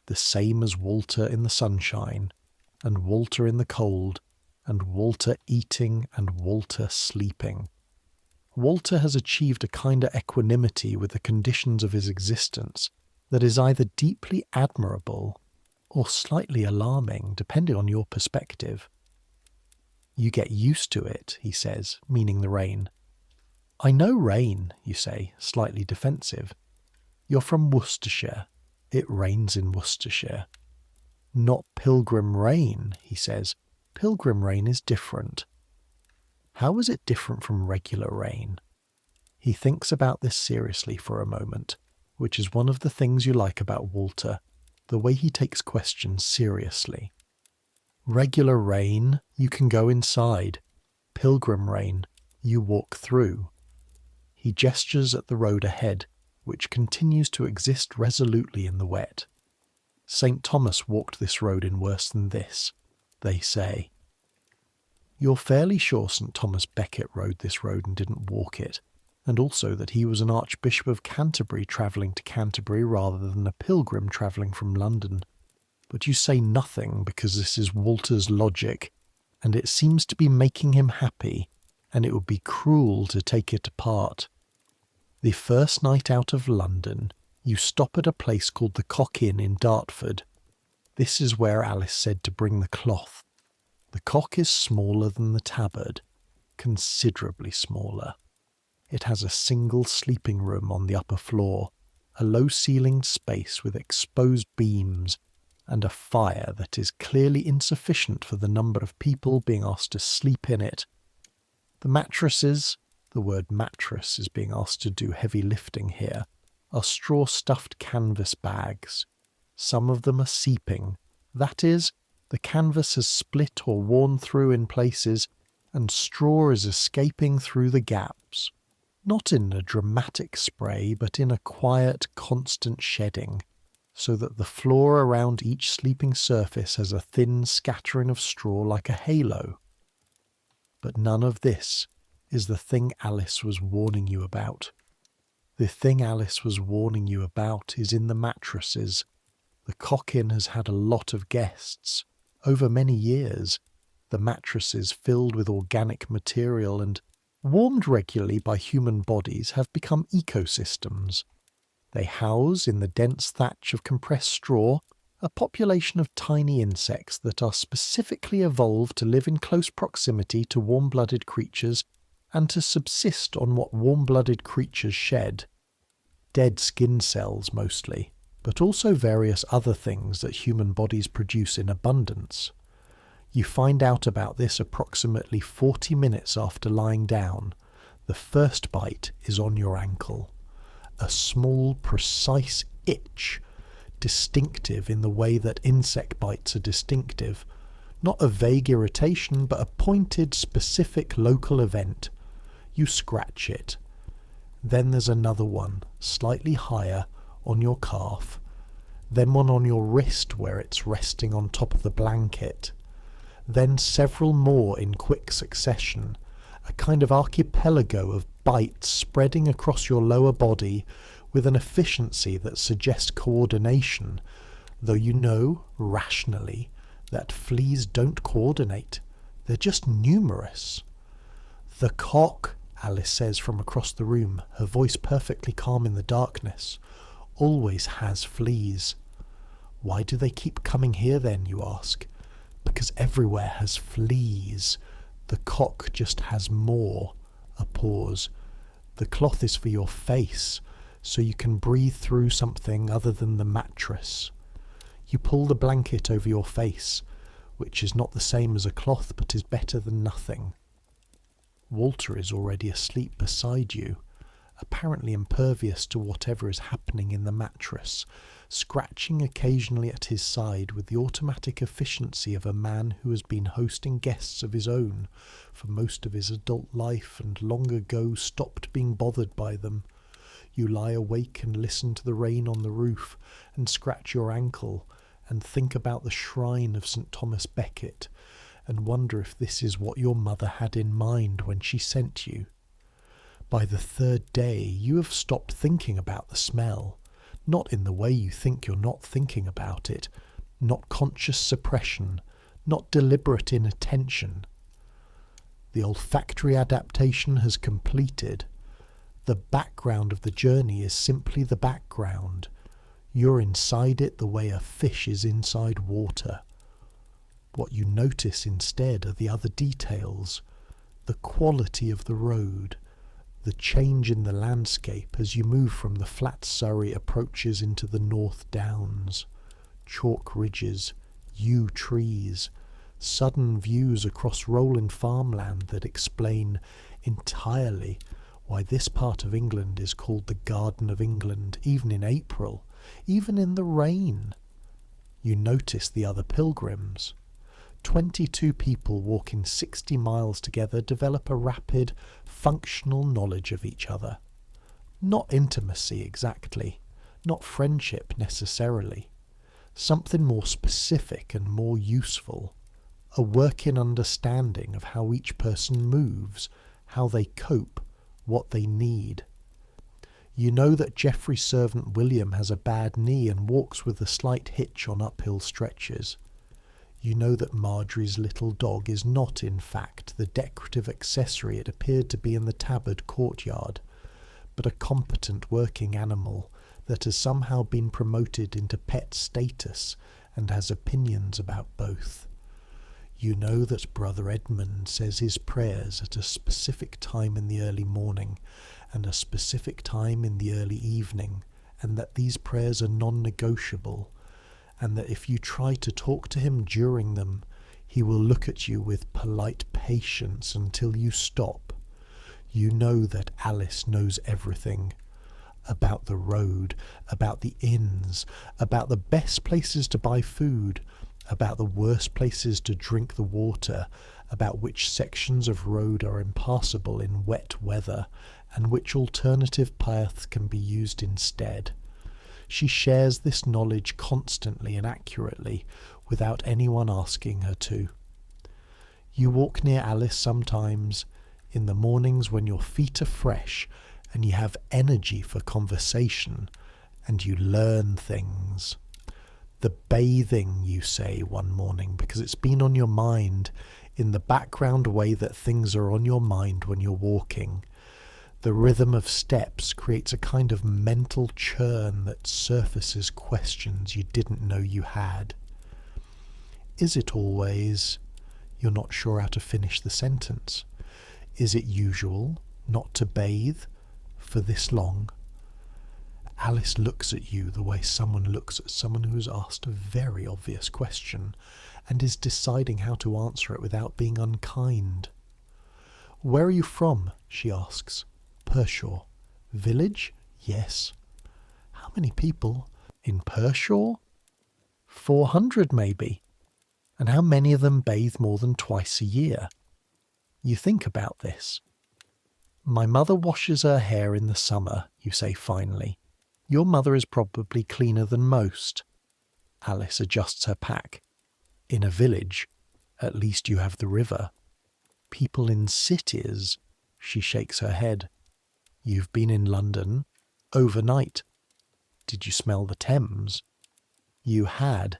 the same as Walter in the sunshine, and Walter in the cold, and Walter eating and Walter sleeping. Walter has achieved a kind of equanimity with the conditions of his existence that is either deeply admirable or slightly alarming, depending on your perspective. You get used to it, he says, meaning the rain. I know rain, you say, slightly defensive. You're from Worcestershire. It rains in Worcestershire. Not pilgrim rain, he says. Pilgrim rain is different. How is it different from regular rain? He thinks about this seriously for a moment, which is one of the things you like about Walter, the way he takes questions seriously. Regular rain, you can go inside. Pilgrim rain, you walk through. He gestures at the road ahead, which continues to exist resolutely in the wet. St. Thomas walked this road in worse than this, they say. You're fairly sure St. Thomas Becket rode this road and didn't walk it, and also that he was an Archbishop of Canterbury travelling to Canterbury rather than a pilgrim travelling from London. But you say nothing because this is Walter's logic, and it seems to be making him happy, and it would be cruel to take it apart. The first night out of London, you stop at a place called the Cock Inn in Dartford. This is where Alice said to bring the cloth. The Cock is smaller than the Tabard, considerably smaller. It has a single sleeping room on the upper floor, a low-ceilinged space with exposed beams, and a fire that is clearly insufficient for the number of people being asked to sleep in it. The mattresses, the word mattress is being asked to do heavy lifting here, are straw-stuffed canvas bags. Some of them are seeping. That is, the canvas has split or worn through in places, and straw is escaping through the gaps. Not in a dramatic spray, but in a quiet, constant shedding, so that the floor around each sleeping surface has a thin scattering of straw like a halo. But none of this is the thing Alice was warning you about. The thing Alice was warning you about is in the mattresses. The cock-inn has had a lot of guests. Over many years, the mattresses filled with organic material and warmed regularly by human bodies have become ecosystems. They house, in the dense thatch of compressed straw, a population of tiny insects that are specifically evolved to live in close proximity to warm-blooded creatures and to subsist on what warm-blooded creatures shed. Dead skin cells mostly, but also various other things that human bodies produce in abundance. You find out about this approximately 40 minutes after lying down. The first bite is on your ankle. A small, precise itch, distinctive in the way that insect bites are distinctive. Not a vague irritation, but a pointed, specific local event. You scratch it. Then there's another one, slightly higher, on your calf. Then one on your wrist where it's resting on top of the blanket. Then several more in quick succession, a kind of archipelago of bites spreading across your lower body with an efficiency that suggests coordination, though you know, rationally, that fleas don't coordinate. They're just numerous. "The cock," Alice says from across the room, her voice perfectly calm in the darkness, "always has fleas." "Why do they keep coming here then?" you ask. "Because everywhere has fleas. The cock just has more." A pause. "The cloth is for your face, so you can breathe through something other than the mattress." You pull the blanket over your face, which is not the same as a cloth but is better than nothing. Walter is already asleep beside you, apparently impervious to whatever is happening in the mattress, scratching occasionally at his side with the automatic efficiency of a man who has been hosting guests of his own for most of his adult life and long ago stopped being bothered by them. You lie awake and listen to the rain on the roof and scratch your ankle and think about the shrine of St. Thomas Becket and wonder if this is what your mother had in mind when she sent you. By the third day, you have stopped thinking about the smell, not in the way you think you're not thinking about it, not conscious suppression, not deliberate inattention. The olfactory adaptation has completed. The background of the journey is simply the background. You're inside it the way a fish is inside water. What you notice instead are the other details, the quality of the road, the change in the landscape as you move from the flat Surrey approaches into the North Downs, chalk ridges, yew trees, sudden views across rolling farmland that explain entirely why this part of England is called the Garden of England, even in April, even in the rain. You notice the other pilgrims. 22 people walking 60 miles together develop a rapid, functional knowledge of each other. Not intimacy exactly, not friendship necessarily. Something more specific and more useful. A working understanding of how each person moves, how they cope, what they need. You know that Geoffrey's servant William has a bad knee and walks with a slight hitch on uphill stretches. You know that Marjorie's little dog is not, in fact, the decorative accessory it appeared to be in the Tabard courtyard, but a competent working animal that has somehow been promoted into pet status and has opinions about both. You know that Brother Edmund says his prayers at a specific time in the early morning and a specific time in the early evening, and that these prayers are non-negotiable, and that if you try to talk to him during them, he will look at you with polite patience until you stop. You know that Alice knows everything. About the road, about the inns, about the best places to buy food, about the worst places to drink the water, about which sections of road are impassable in wet weather, and which alternative paths can be used instead. She shares this knowledge constantly and accurately, without anyone asking her to. You walk near Alice sometimes, In the mornings when your feet are fresh and you have energy for conversation and you learn things. The bathing, you say one morning, because it's been on your mind in the background way that things are on your mind when you're walking. The rhythm of steps creates a kind of mental churn that surfaces questions you didn't know you had. Is it always? You're not sure how to finish the sentence. Is it usual not to bathe for this long? Alice looks at you the way someone looks at someone who has asked a very obvious question and is deciding how to answer it without being unkind. Where are you from? She asks. Pershaw. Village? Yes. How many people in Pershaw? 400 maybe. And how many of them bathe more than twice a year? You think about this. My mother washes her hair in the summer, you say finally. Your mother is probably cleaner than most. Alice adjusts her pack. In a village, at least you have the river. People in cities, she shakes her head. You've been in London overnight. Did you smell the Thames? You had.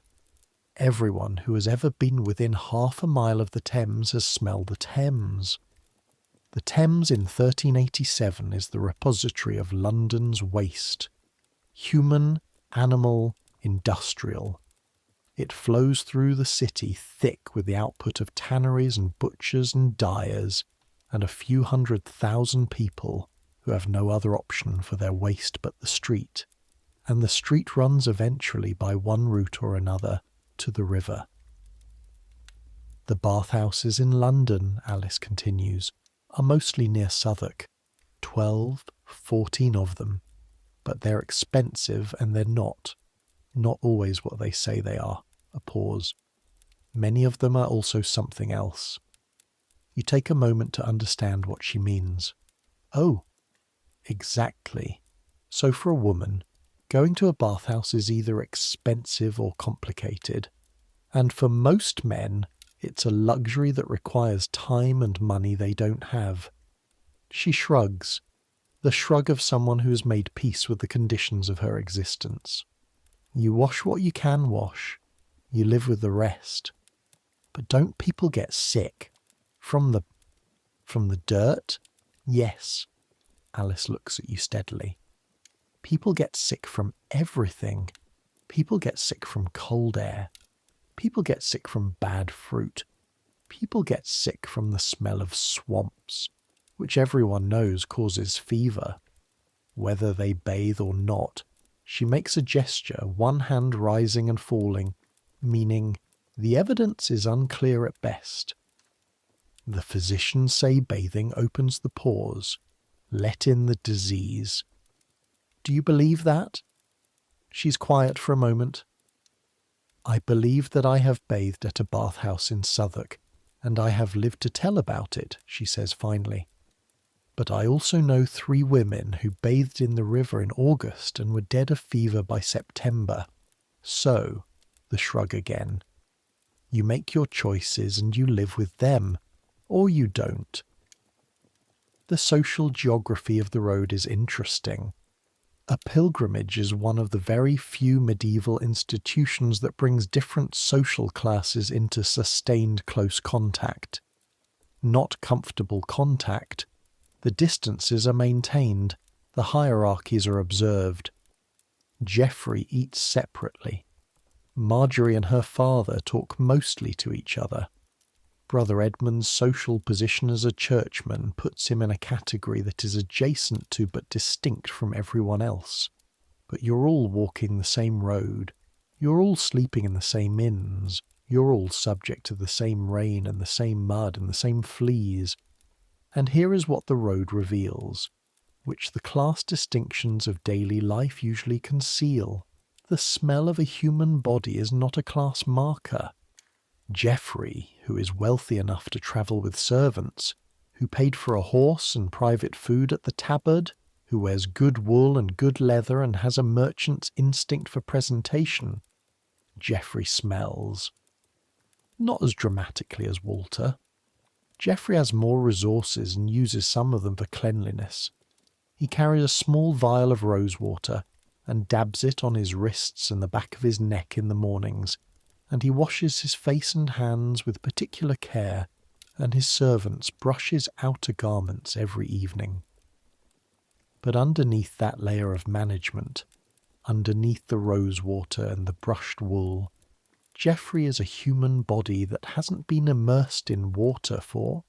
Everyone who has ever been within half a mile of the Thames has smelled the Thames. The Thames in 1387 is the repository of London's waste. Human, animal, industrial. It flows through the city thick with the output of tanneries and butchers and dyers and a few 100,000 people who have no other option for their waste but the street. And the street runs eventually by one route or another to the river. The bathhouses in London, Alice continues, are mostly near Southwark. 12, 14 of them. But they're expensive and they're not always what they say they are. A pause. Many of them are also something else. You take a moment to understand what she means. Oh, exactly. So for a woman, going to a bathhouse is either expensive or complicated. And for most men, it's a luxury that requires time and money they don't have. She shrugs. The shrug of someone who has made peace with the conditions of her existence. You wash what you can wash. You live with the rest. But don't people get sick? From the dirt? Yes. Alice looks at you steadily. People get sick from everything. People get sick from cold air. People get sick from bad fruit. People get sick from the smell of swamps, which everyone knows causes fever. Whether they bathe or not, she makes a gesture, one hand rising and falling, meaning the evidence is unclear at best. The physicians say bathing opens the pores, let in the disease. Do you believe that? She's quiet for a moment. I believe that I have bathed at a bathhouse in Southwark, and I have lived to tell about it, she says finally. But I also know 3 women who bathed in the river in August and were dead of fever by September. So, the shrug again. You make your choices and you live with them, or you don't. The social geography of the road is interesting. A pilgrimage is one of the very few medieval institutions that brings different social classes into sustained close contact. Not comfortable contact. The distances are maintained, the hierarchies are observed. Geoffrey eats separately. Marjorie and her father talk mostly to each other. Brother Edmund's social position as a churchman puts him in a category that is adjacent to but distinct from everyone else. But you're all walking the same road. You're all sleeping in the same inns. You're all subject to the same rain and the same mud and the same fleas. And here is what the road reveals, which the class distinctions of daily life usually conceal. The smell of a human body is not a class marker. Geoffrey, who is wealthy enough to travel with servants, who paid for a horse and private food at the tabard, who wears good wool and good leather and has a merchant's instinct for presentation, Geoffrey smells. Not as dramatically as Walter. Geoffrey has more resources and uses some of them for cleanliness. He carries a small vial of rosewater and dabs it on his wrists and the back of his neck in the mornings, and he washes his face and hands with particular care, and his servants brush his outer garments every evening. But underneath that layer of management, underneath the rosewater and the brushed wool, Geoffrey is a human body that hasn't been immersed in water for,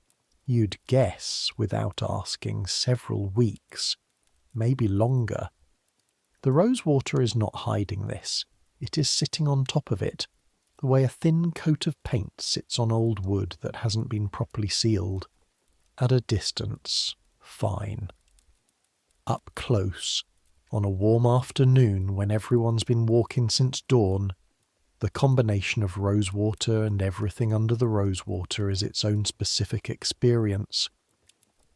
you'd guess, without asking, several weeks, maybe longer. The rosewater is not hiding this. It is sitting on top of it, the way a thin coat of paint sits on old wood that hasn't been properly sealed. At a distance, fine. Up close, on a warm afternoon when everyone's been walking since dawn, the combination of rosewater and everything under the rosewater is its own specific experience.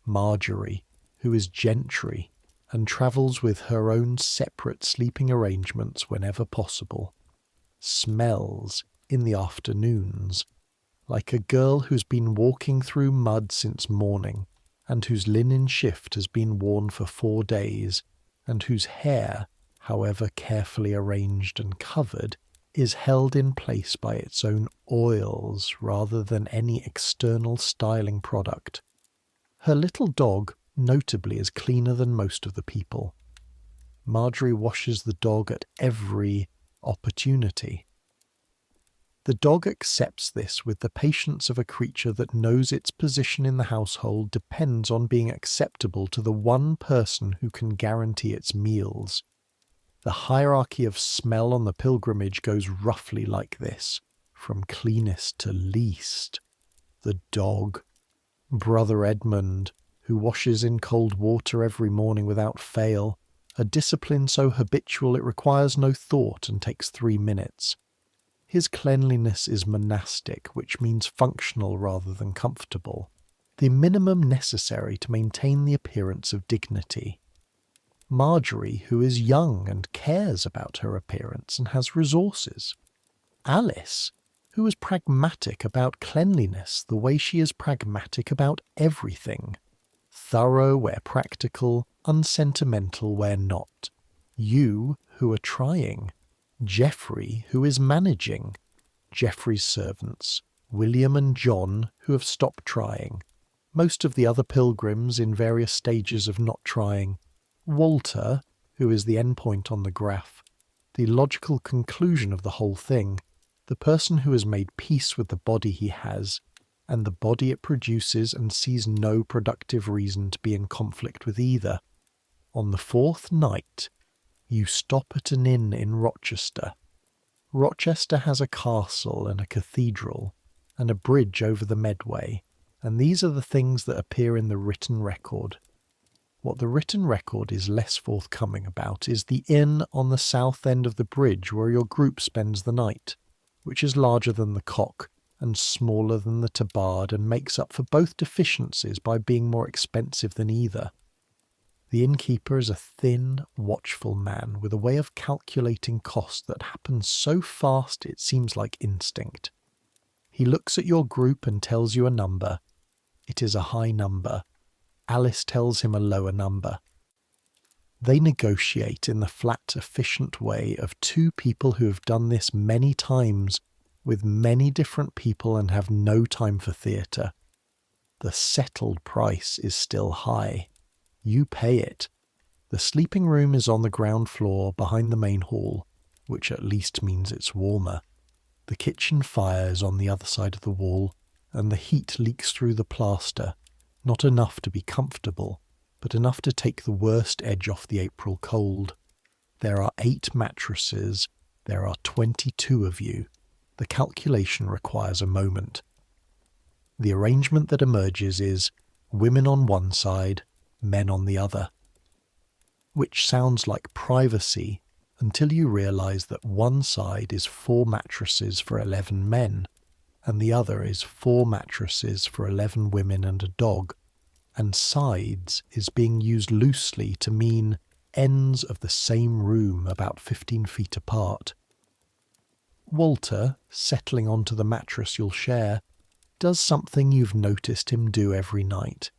Marjorie, who is gentry and travels with her own separate sleeping arrangements whenever possible, smells, in the afternoons, like a girl who's been walking through mud since morning, and whose linen shift has been worn for 4 days, and whose hair, however carefully arranged and covered, is held in place by its own oils rather than any external styling product. Her little dog, notably, is cleaner than most of the people. Marjorie washes the dog at every opportunity. The dog accepts this with the patience of a creature that knows its position in the household depends on being acceptable to the one person who can guarantee its meals. The hierarchy of smell on the pilgrimage goes roughly like this, from cleanest to least. The dog. Brother Edmund, who washes in cold water every morning without fail, a discipline so habitual it requires no thought and takes 3 minutes. His cleanliness is monastic, which means functional rather than comfortable, the minimum necessary to maintain the appearance of dignity. Marjorie, who is young and cares about her appearance and has resources. Alice, who is pragmatic about cleanliness the way she is pragmatic about everything. Thorough where practical, unsentimental where not. You, who are trying. Geoffrey, who is managing. Geoffrey's servants, William and John, who have stopped trying. Most of the other pilgrims in various stages of not trying. Walter, who is the endpoint on the graph, the logical conclusion of the whole thing, the person who has made peace with the body he has, and the body it produces and sees no productive reason to be in conflict with either. On the 4th night, you stop at an inn in Rochester. Rochester has a castle and a cathedral, and a bridge over the Medway, and these are the things that appear in the written record. What the written record is less forthcoming about is the inn on the south end of the bridge where your group spends the night, which is larger than the Cock and smaller than the Tabard and makes up for both deficiencies by being more expensive than either. The innkeeper is a thin, watchful man with a way of calculating cost that happens so fast it seems like instinct. He looks at your group and tells you a number. It is a high number. Alice tells him a lower number. They negotiate in the flat, efficient way of 2 people who have done this many times with many different people and have no time for theatre. The settled price is still high. You pay it. The sleeping room is on the ground floor behind the main hall, which at least means it's warmer. The kitchen fire is on the other side of the wall, and the heat leaks through the plaster, not enough to be comfortable, but enough to take the worst edge off the April cold. There are 8 mattresses. There are 22 of you. The calculation requires a moment. The arrangement that emerges is women on one side, men on the other. Which sounds like privacy until you realise that one side is 4 mattresses for 11 men, and the other is 4 mattresses for 11 women and a dog, and sides is being used loosely to mean ends of the same room about 15 feet apart. Walter, settling onto the mattress you'll share, does something you've noticed him do every night.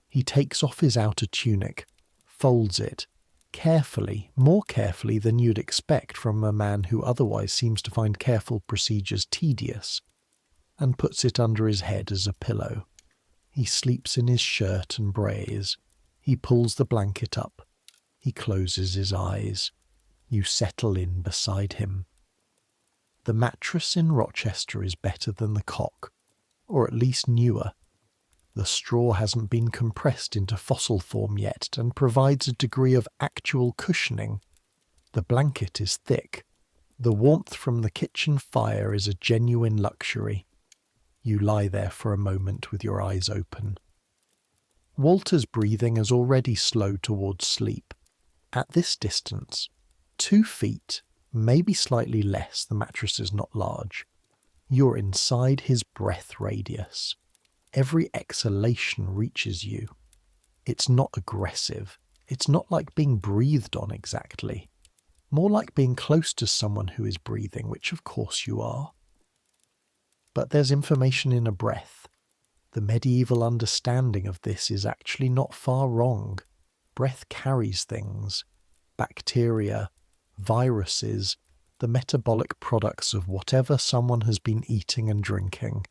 He takes off his outer tunic, folds it, carefully, more carefully than you'd expect from a man who otherwise seems to find careful procedures tedious, and puts it under his head as a pillow. He sleeps in his shirt and brays. He pulls the blanket up. He closes his eyes. You settle in beside him. The mattress in Rochester is better than the cock, or at least newer. The straw hasn't been compressed into fossil form yet and provides a degree of actual cushioning. The blanket is thick. The warmth from the kitchen fire is a genuine luxury. You lie there for a moment with your eyes open. Walter's breathing has already slowed towards sleep. At this distance, 2 feet, maybe slightly less, the mattress is not large. You're inside his breath radius. Every exhalation reaches you. It's not aggressive. It's not like being breathed on exactly. More like being close to someone who is breathing, which of course you are. But there's information in a breath. The medieval understanding of this is actually not far wrong. Breath carries things. Bacteria, viruses, the metabolic products of whatever someone has been eating and drinking.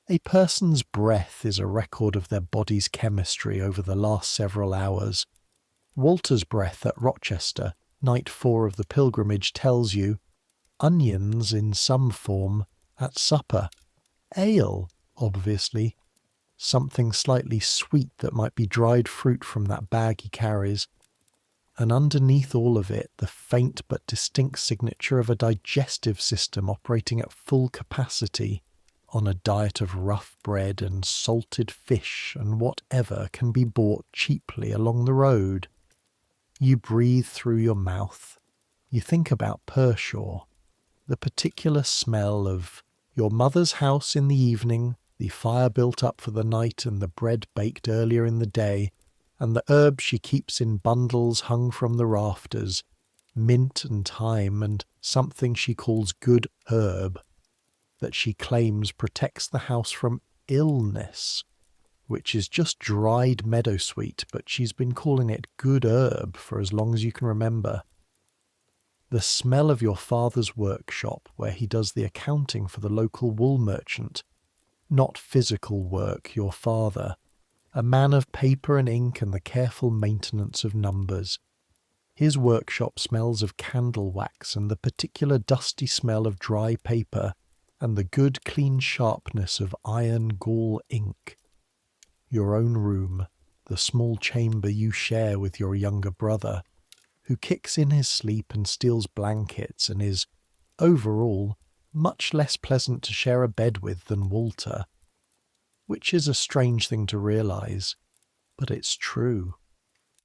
A person's breath is a record of their body's chemistry over the last several hours. Walter's breath at Rochester, night 4 of the pilgrimage, tells you onions in some form at supper. Ale, obviously. Something slightly sweet that might be dried fruit from that bag he carries. And underneath all of it, the faint but distinct signature of a digestive system operating at full capacity on a diet of rough bread and salted fish and whatever can be bought cheaply along the road. You breathe through your mouth. You think about Pershaw, the particular smell of your mother's house in the evening, the fire built up for the night and the bread baked earlier in the day, and the herbs she keeps in bundles hung from the rafters, mint and thyme and something she calls good herb, that she claims protects the house from illness, which is just dried meadowsweet, but she's been calling it good herb for as long as you can remember. The smell of your father's workshop, where he does the accounting for the local wool merchant. Not physical work, your father. A man of paper and ink and the careful maintenance of numbers. His workshop smells of candle wax and the particular dusty smell of dry paper and the good clean sharpness of iron gall ink. Your own room, the small chamber you share with your younger brother, who kicks in his sleep and steals blankets and is, overall, much less pleasant to share a bed with than Walter. Which is a strange thing to realise, but it's true.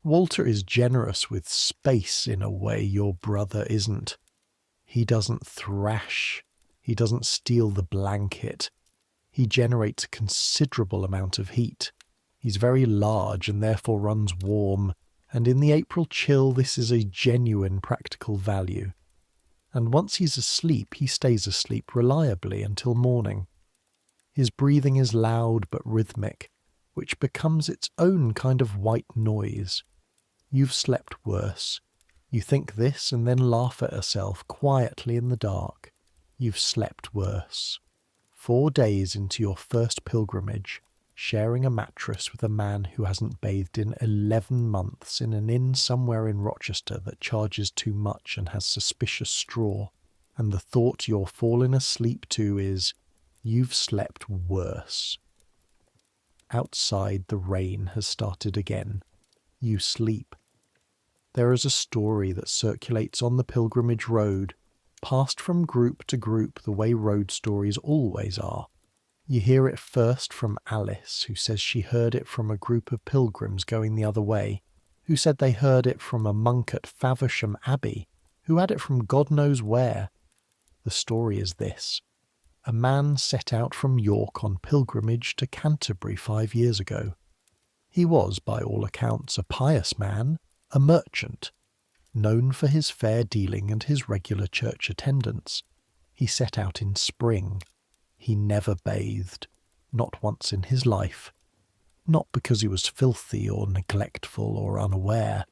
Walter is generous with space in a way your brother isn't. He doesn't thrash. He doesn't steal the blanket. He generates a considerable amount of heat. He's very large and therefore runs warm, and in the April chill this is a genuine practical value. And once he's asleep, he stays asleep reliably until morning. His breathing is loud but rhythmic, which becomes its own kind of white noise. You've slept worse. You think this and then laugh at yourself quietly in the dark. You've slept worse. 4 days into your first pilgrimage, sharing a mattress with a man who hasn't bathed in 11 months in an inn somewhere in Rochester that charges too much and has suspicious straw, and the thought you're falling asleep to is, you've slept worse. Outside, the rain has started again. You sleep. There is a story that circulates on the pilgrimage road, passed from group to group the way road stories always are. You hear it first from Alice, who says she heard it from a group of pilgrims going the other way, who said they heard it from a monk at Faversham Abbey, who had it from God knows where. The story is this. A man set out from York on pilgrimage to Canterbury 5 years ago. He was, by all accounts, a pious man, a merchant, known for his fair dealing and his regular church attendance. He set out in spring. He never bathed, not once in his life, not because he was filthy or neglectful or unaware,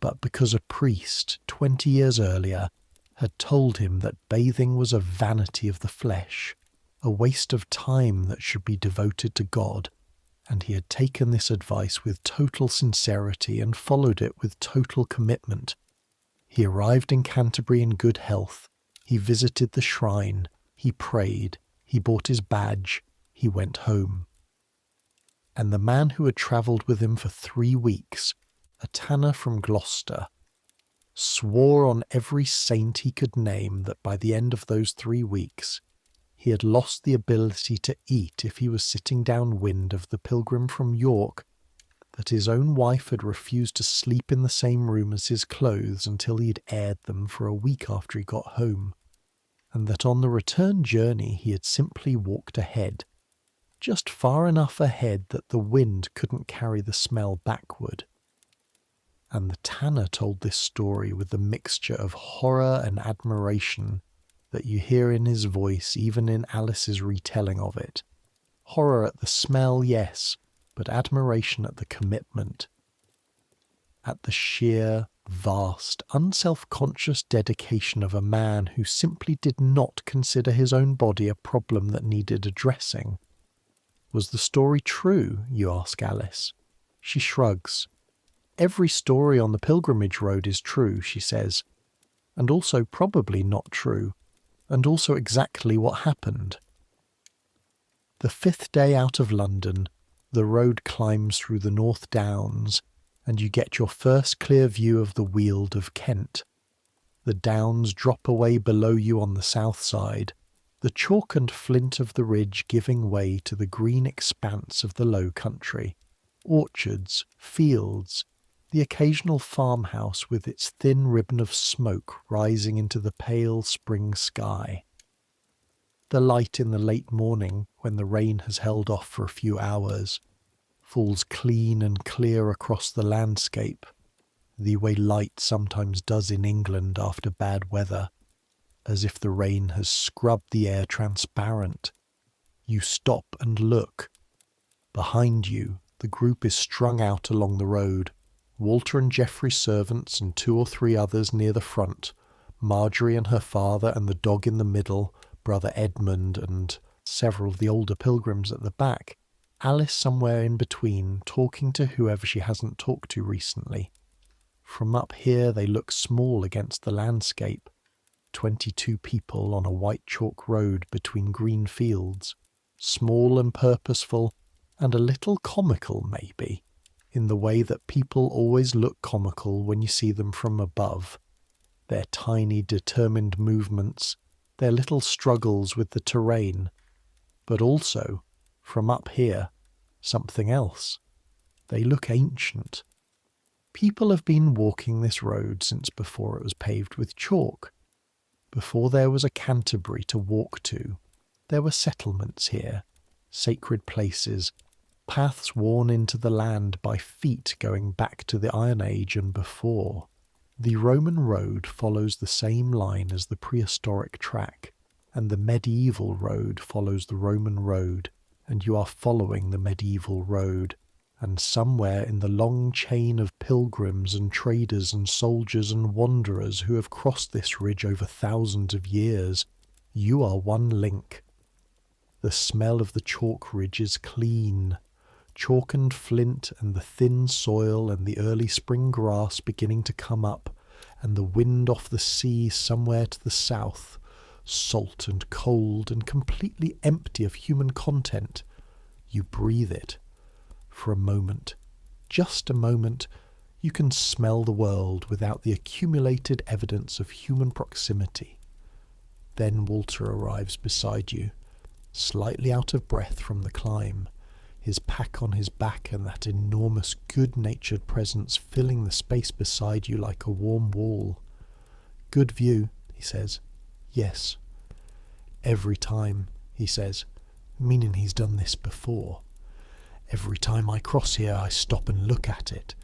but because a priest 20 years earlier had told him that bathing was a vanity of the flesh, a waste of time that should be devoted to God, and he had taken this advice with total sincerity and followed it with total commitment. He arrived in Canterbury in good health, he visited the shrine, he prayed, he bought his badge, he went home. And the man who had travelled with him for 3 weeks, a tanner from Gloucester, swore on every saint he could name that by the end of those 3 weeks he had lost the ability to eat if he was sitting downwind of the Pilgrim from York, that his own wife had refused to sleep in the same room as his clothes until he had aired them for a week after he got home, and that on the return journey he had simply walked ahead, just far enough ahead that the wind couldn't carry the smell backward. And the tanner told this story with the mixture of horror and admiration that you hear in his voice even in Alice's retelling of it. Horror at the smell, yes, but admiration at the commitment, at the sheer, vast, unself-conscious dedication of a man who simply did not consider his own body a problem that needed addressing. Was the story true, you ask Alice? She shrugs. Every story on the pilgrimage road is true, she says, and also probably not true, and also exactly what happened. The 5th day out of London, the road climbs through the North Downs, and you get your first clear view of the Weald of Kent. The downs drop away below you on the south side, the chalk and flint of the ridge giving way to the green expanse of the low country, orchards, fields, the occasional farmhouse with its thin ribbon of smoke rising into the pale spring sky. The light in the late morning, when the rain has held off for a few hours, falls clean and clear across the landscape, the way light sometimes does in England after bad weather, as if the rain has scrubbed the air transparent. You stop and look. Behind you, the group is strung out along the road, Walter and Geoffrey's servants and 2 or 3 others near the front, Marjorie and her father and the dog in the middle, brother Edmund and several of the older pilgrims at the back, Alice somewhere in between, talking to whoever she hasn't talked to recently. From up here they look small against the landscape, 22 people on a white chalk road between green fields, small and purposeful, and a little comical maybe, in the way that people always look comical when you see them from above. Their tiny, determined movements, their little struggles with the terrain, but also, from up here, something else. They look ancient. People have been walking this road since before it was paved with chalk. Before there was a Canterbury to walk to, there were settlements here, sacred places, paths worn into the land by feet going back to the Iron Age and before. The Roman road follows the same line as the prehistoric track, and the medieval road follows the Roman road, and you are following the medieval road, and somewhere in the long chain of pilgrims and traders and soldiers and wanderers who have crossed this ridge over thousands of years, you are one link. The smell of the chalk ridge is clean. Chalk and flint and the thin soil and the early spring grass beginning to come up, and the wind off the sea somewhere to the south, salt and cold and completely empty of human content. You breathe it. For a moment, just a moment, you can smell the world without the accumulated evidence of human proximity. Then Walter arrives beside you, slightly out of breath from the climb, his pack on his back and that enormous good-natured presence filling the space beside you like a warm wall. "Good view," he says. "Yes." "Every time," he says, meaning he's done this before. "Every time I cross here I stop and look at it.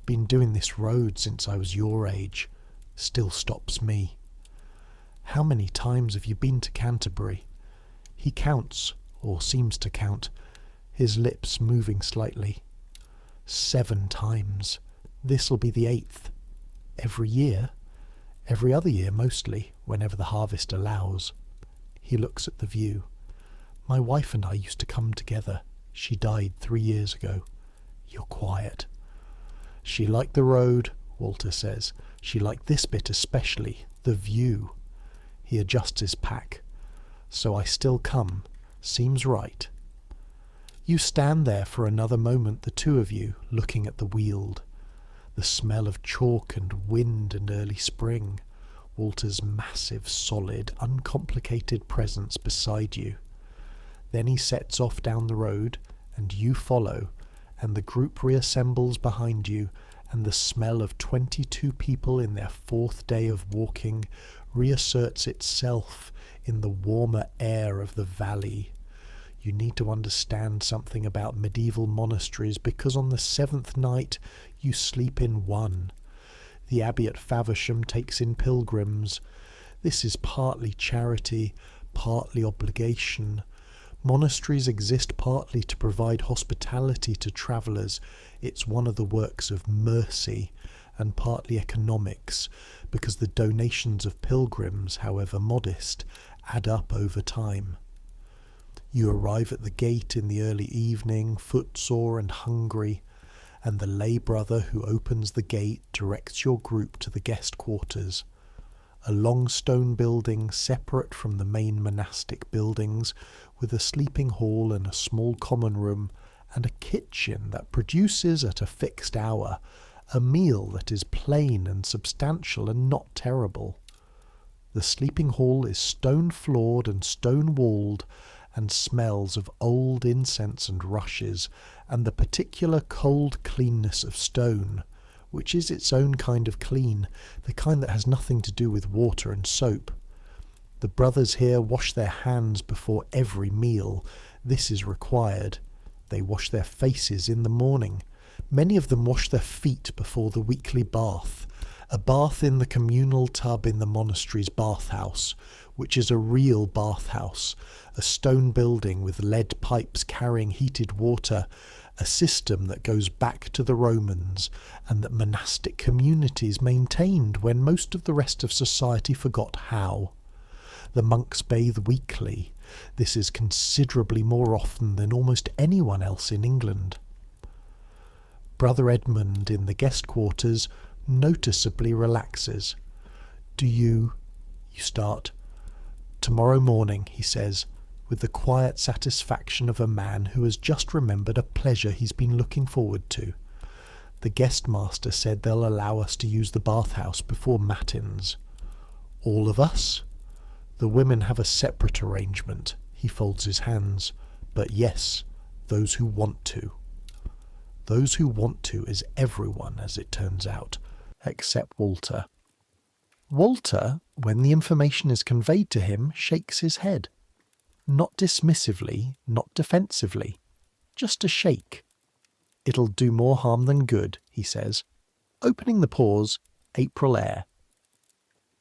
Been doing this road since I was your age. Still stops me." "How many times have you been to Canterbury?" He counts, or seems to count, his lips moving slightly. 7 times. This'll be the 8th. Every year. Every other year, mostly, whenever the harvest allows. He looks at the view. My wife and I used to come together. She died 3 years ago. You're quiet. She liked the road, Walter says. She liked this bit especially, the view. He adjusts his pack. So I still come. Seems right. You stand there for another moment, the two of you, looking at the Weald. The smell of chalk and wind and early spring. Walter's massive, solid, uncomplicated presence beside you. Then he sets off down the road, and you follow, and the group reassembles behind you, and the smell of 22 people in their 4th day of walking reasserts itself in the warmer air of the valley. You need to understand something about medieval monasteries, because on the 7th night you sleep in one. The abbey at Faversham takes in pilgrims. This is partly charity, partly obligation. Monasteries exist partly to provide hospitality to travellers. It's one of the works of mercy, and partly economics, because the donations of pilgrims, however modest, add up over time. You arrive at the gate in the early evening, footsore and hungry, and the lay brother who opens the gate directs your group to the guest quarters. A long stone building separate from the main monastic buildings, with a sleeping hall and a small common room, and a kitchen that produces at a fixed hour a meal that is plain and substantial and not terrible. The sleeping hall is stone-floored and stone-walled, and smells of old incense and rushes, and the particular cold cleanness of stone, which is its own kind of clean, the kind that has nothing to do with water and soap. The brothers here wash their hands before every meal. This is required. They wash their faces in the morning. Many of them wash their feet before the weekly bath, a bath in the communal tub in the monastery's bathhouse, which is a real bathhouse, a stone building with lead pipes carrying heated water, a system that goes back to the Romans and that monastic communities maintained when most of the rest of society forgot how. The monks bathe weekly. This is considerably more often than almost anyone else in England. Brother Edmund in the guest quarters noticeably relaxes. You start. Tomorrow morning, he says, with the quiet satisfaction of a man who has just remembered a pleasure he's been looking forward to. The guest master said they'll allow us to use the bathhouse before matins. All of us? The women have a separate arrangement. He folds his hands. But yes, those who want to. Those who want to is everyone, as it turns out, except Walter. Walter, when the information is conveyed to him, shakes his head. Not dismissively, not defensively. Just a shake. It'll do more harm than good, he says. Opening the pores, April air.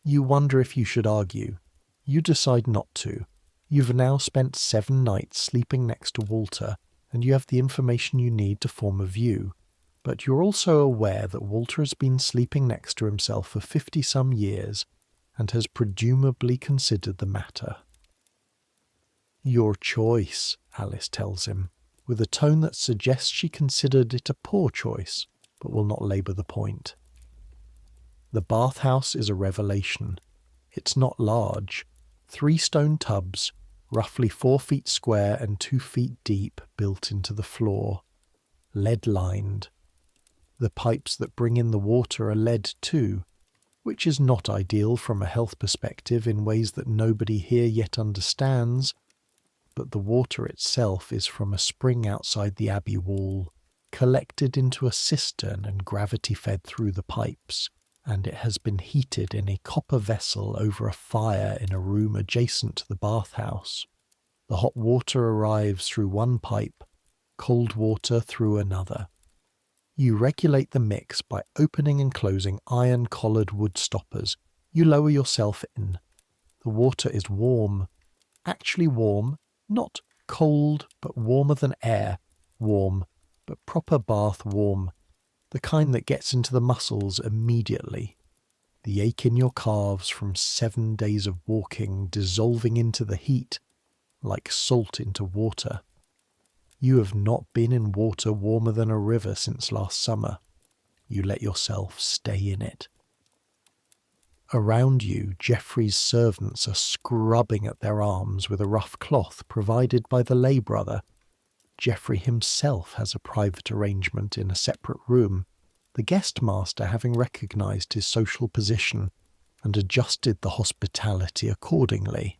You wonder if you should argue. You decide not to. You've now spent 7 nights sleeping next to Walter, and you have the information you need to form a view. But you're also aware that Walter has been sleeping next to himself for 50-some years, and has presumably considered the matter. Your choice, Alice tells him, with a tone that suggests she considered it a poor choice, but will not labour the point. The bathhouse is a revelation. It's not large. 3 stone tubs, roughly 4 feet square and 2 feet deep, built into the floor. Lead-lined. The pipes that bring in the water are lead too, which is not ideal from a health perspective in ways that nobody here yet understands, but the water itself is from a spring outside the abbey wall, collected into a cistern and gravity-fed through the pipes, and it has been heated in a copper vessel over a fire in a room adjacent to the bathhouse. The hot water arrives through one pipe, cold water through another. You regulate the mix by opening and closing iron-collared wood stoppers. You lower yourself in. The water is warm. Actually warm, Not cold, but warmer than air, warm, but proper bath warm, the kind that gets into the muscles immediately. The ache in your calves from 7 days of walking dissolving into the heat, like salt into water. You have not been in water warmer than a river since last summer. You let yourself stay in it. Around you, Geoffrey's servants are scrubbing at their arms with a rough cloth provided by the lay brother. Geoffrey himself has a private arrangement in a separate room, the guest master having recognised his social position and adjusted the hospitality accordingly.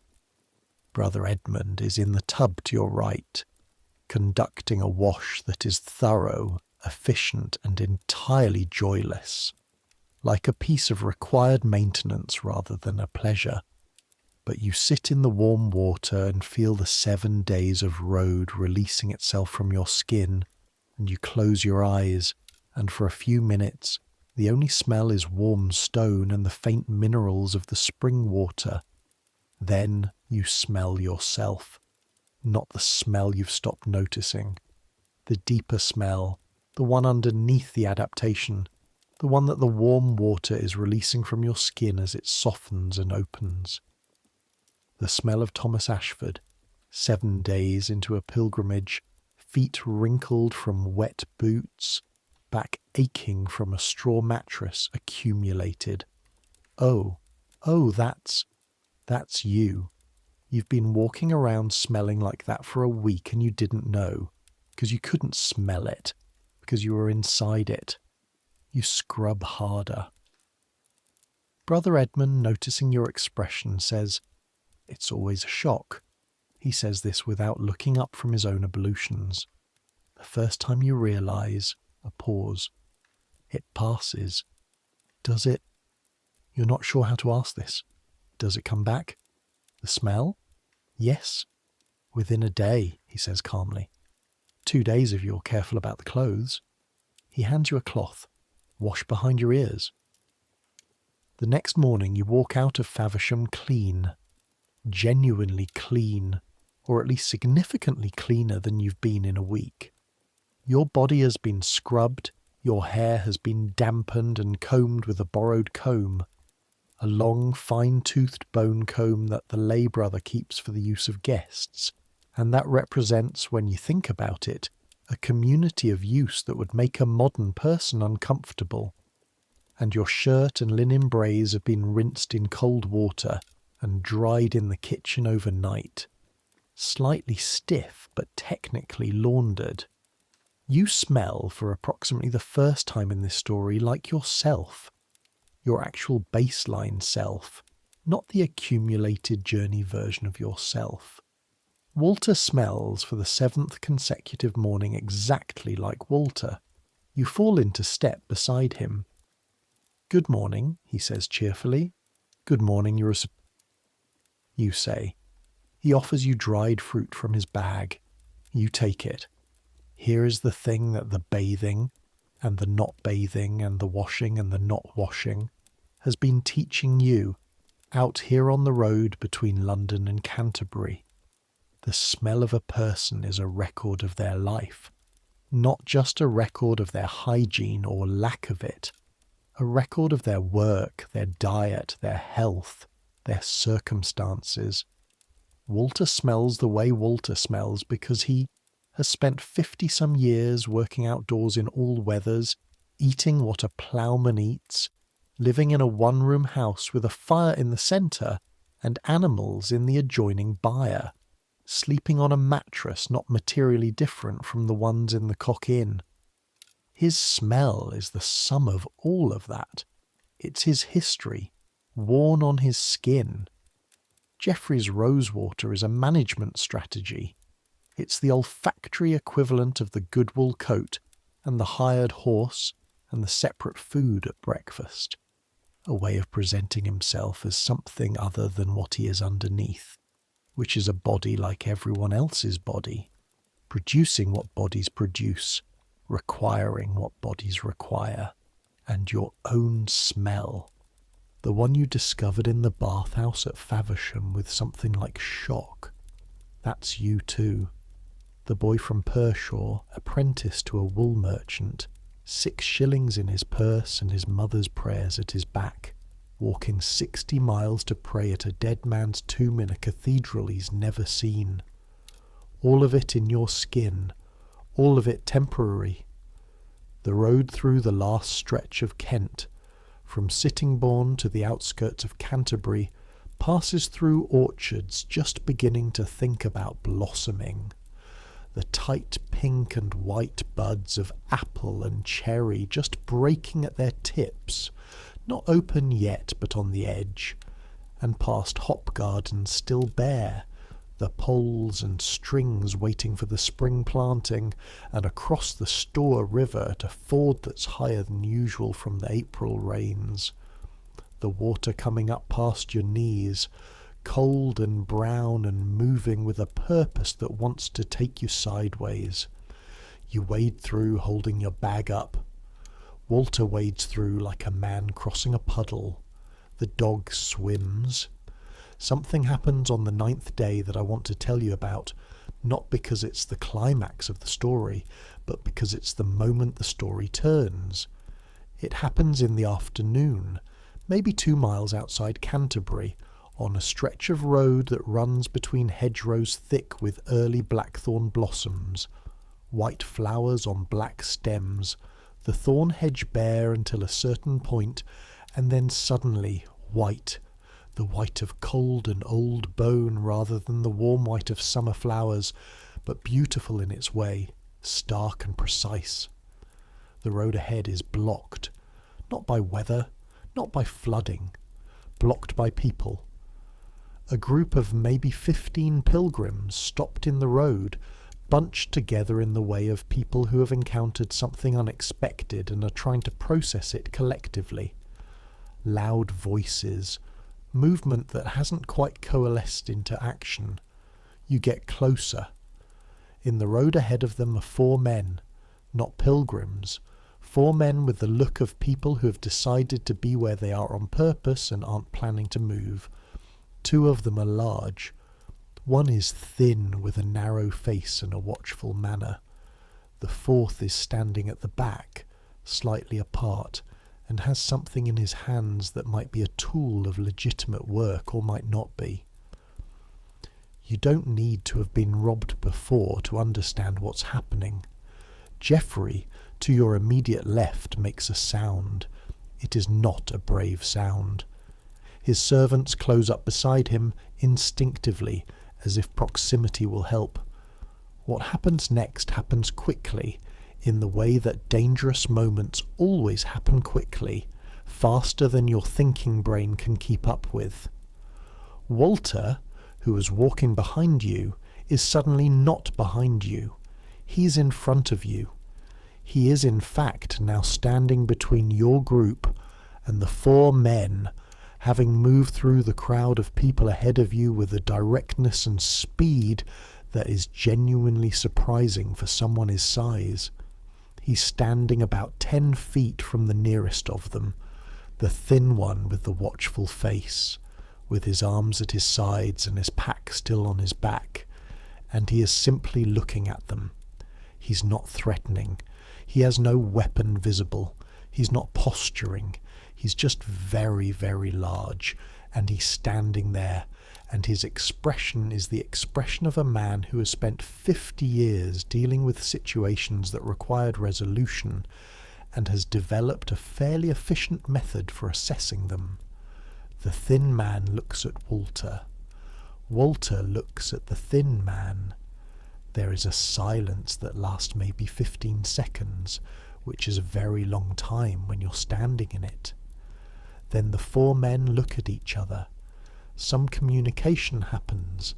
Brother Edmund is in the tub to your right, conducting a wash that is thorough, efficient, and entirely joyless, like a piece of required maintenance rather than a pleasure. But you sit in the warm water and feel the 7 days of road releasing itself from your skin, and you close your eyes, and for a few minutes the only smell is warm stone and the faint minerals of the spring water. Then you smell yourself. Not the smell you've stopped noticing. The deeper smell, the one underneath the adaptation, the one that the warm water is releasing from your skin as it softens and opens. The smell of Thomas Ashford, 7 days into a pilgrimage, feet wrinkled from wet boots, back aching from a straw mattress accumulated. Oh, that's you. You've been walking around smelling like that for a week and you didn't know, because you couldn't smell it, because you were inside it. You scrub harder. Brother Edmund, noticing your expression, says, "It's always a shock." He says this without looking up from his own ablutions. The first time you realise, a pause. It passes. Does it? You're not sure how to ask this. Does it come back? The smell? Yes. Within a day, he says calmly. 2 days if you're careful about the clothes. He hands you a cloth. Wash behind your ears. The next morning you walk out of Faversham clean. Genuinely clean, or at least significantly cleaner than you've been in a week. Your body has been scrubbed, your hair has been dampened and combed with a borrowed comb, a long, fine-toothed bone comb that the lay brother keeps for the use of guests, and that represents, when you think about it, a community of use that would make a modern person uncomfortable. And your shirt and linen braids have been rinsed in cold water and dried in the kitchen overnight. Slightly stiff, but technically laundered. You smell, for approximately the first time in this story, like yourself. Your actual baseline self, not the accumulated journey version of yourself. Walter smells for the 7th consecutive morning exactly like Walter. You fall into step beside him. "Good morning," he says cheerfully. "Good morning, you say. He offers you dried fruit from his bag. You take it. Here is the thing that the bathing, and the not bathing, and the washing and the not washing, has been teaching you out here on the road between London and Canterbury. The smell of a person is a record of their life, not just a record of their hygiene or lack of it, a record of their work, their diet, their health, their circumstances. Walter smells the way Walter smells because he has spent 50-some years working outdoors in all weathers, eating what a ploughman eats, living in a one-room house with a fire in the centre and animals in the adjoining byre, sleeping on a mattress not materially different from the ones in the Cock Inn. His smell is the sum of all of that. It's his history, worn on his skin. Geoffrey's rosewater is a management strategy. It's the olfactory equivalent of the Goodwool coat and the hired horse and the separate food at breakfast. A way of presenting himself as something other than what he is underneath, which is a body like everyone else's body, producing what bodies produce, requiring what bodies require, and your own smell, the one you discovered in the bathhouse at Faversham with something like shock. That's you too. The boy from Pershore, apprentice to a wool merchant, 6 shillings in his purse and his mother's prayers at his back, walking 60 miles to pray at a dead man's tomb in a cathedral he's never seen. All of it in your skin, all of it temporary. The road through the last stretch of Kent, from Sittingbourne to the outskirts of Canterbury, passes through orchards just beginning to think about blossoming. The tight pink and white buds of apple and cherry just breaking at their tips, not open yet but on the edge, and past hop gardens still bare, the poles and strings waiting for the spring planting, and across the Stour River at a ford that's higher than usual from the April rains. The water coming up past your knees, cold and brown and moving with a purpose that wants to take you sideways. You wade through holding your bag up. Walter wades through like a man crossing a puddle. The dog swims. Something happens on the 9th day that I want to tell you about, not because it's the climax of the story, but because it's the moment the story turns. It happens in the afternoon, maybe 2 miles outside Canterbury, on a stretch of road that runs between hedgerows thick with early blackthorn blossoms, white flowers on black stems, the thorn hedge bare until a certain point, and then suddenly white, the white of cold and old bone rather than the warm white of summer flowers, but beautiful in its way, stark and precise. The road ahead is blocked, not by weather, not by flooding, blocked by people. A group of maybe 15 pilgrims stopped in the road, bunched together in the way of people who have encountered something unexpected and are trying to process it collectively. Loud voices, movement that hasn't quite coalesced into action. You get closer. In the road ahead of them are 4 men, not pilgrims, 4 men with the look of people who have decided to be where they are on purpose and aren't planning to move. 2 of them are large. One is thin with a narrow face and a watchful manner. The 4th is standing at the back, slightly apart, and has something in his hands that might be a tool of legitimate work or might not be. You don't need to have been robbed before to understand what's happening. Geoffrey, to your immediate left, makes a sound. It is not a brave sound. His servants close up beside him instinctively, as if proximity will help. What happens next happens quickly, in the way that dangerous moments always happen quickly, faster than your thinking brain can keep up with. Walter, who was walking behind you, is suddenly not behind you. He's in front of you. He is in fact now standing between your group and the 4 men, having moved through the crowd of people ahead of you with a directness and speed that is genuinely surprising for someone his size. He's standing about 10 feet from the nearest of them, the thin one with the watchful face, with his arms at his sides and his pack still on his back, and he is simply looking at them. He's not threatening. He has no weapon visible. He's not posturing. He's just very, very large, and he's standing there, and his expression is the expression of a man who has spent 50 years dealing with situations that required resolution, and has developed a fairly efficient method for assessing them. The thin man looks at Walter. Walter looks at the thin man. There is a silence that lasts maybe 15 seconds, which is a very long time when you're standing in it. Then the 4 men look at each other. Some communication happens,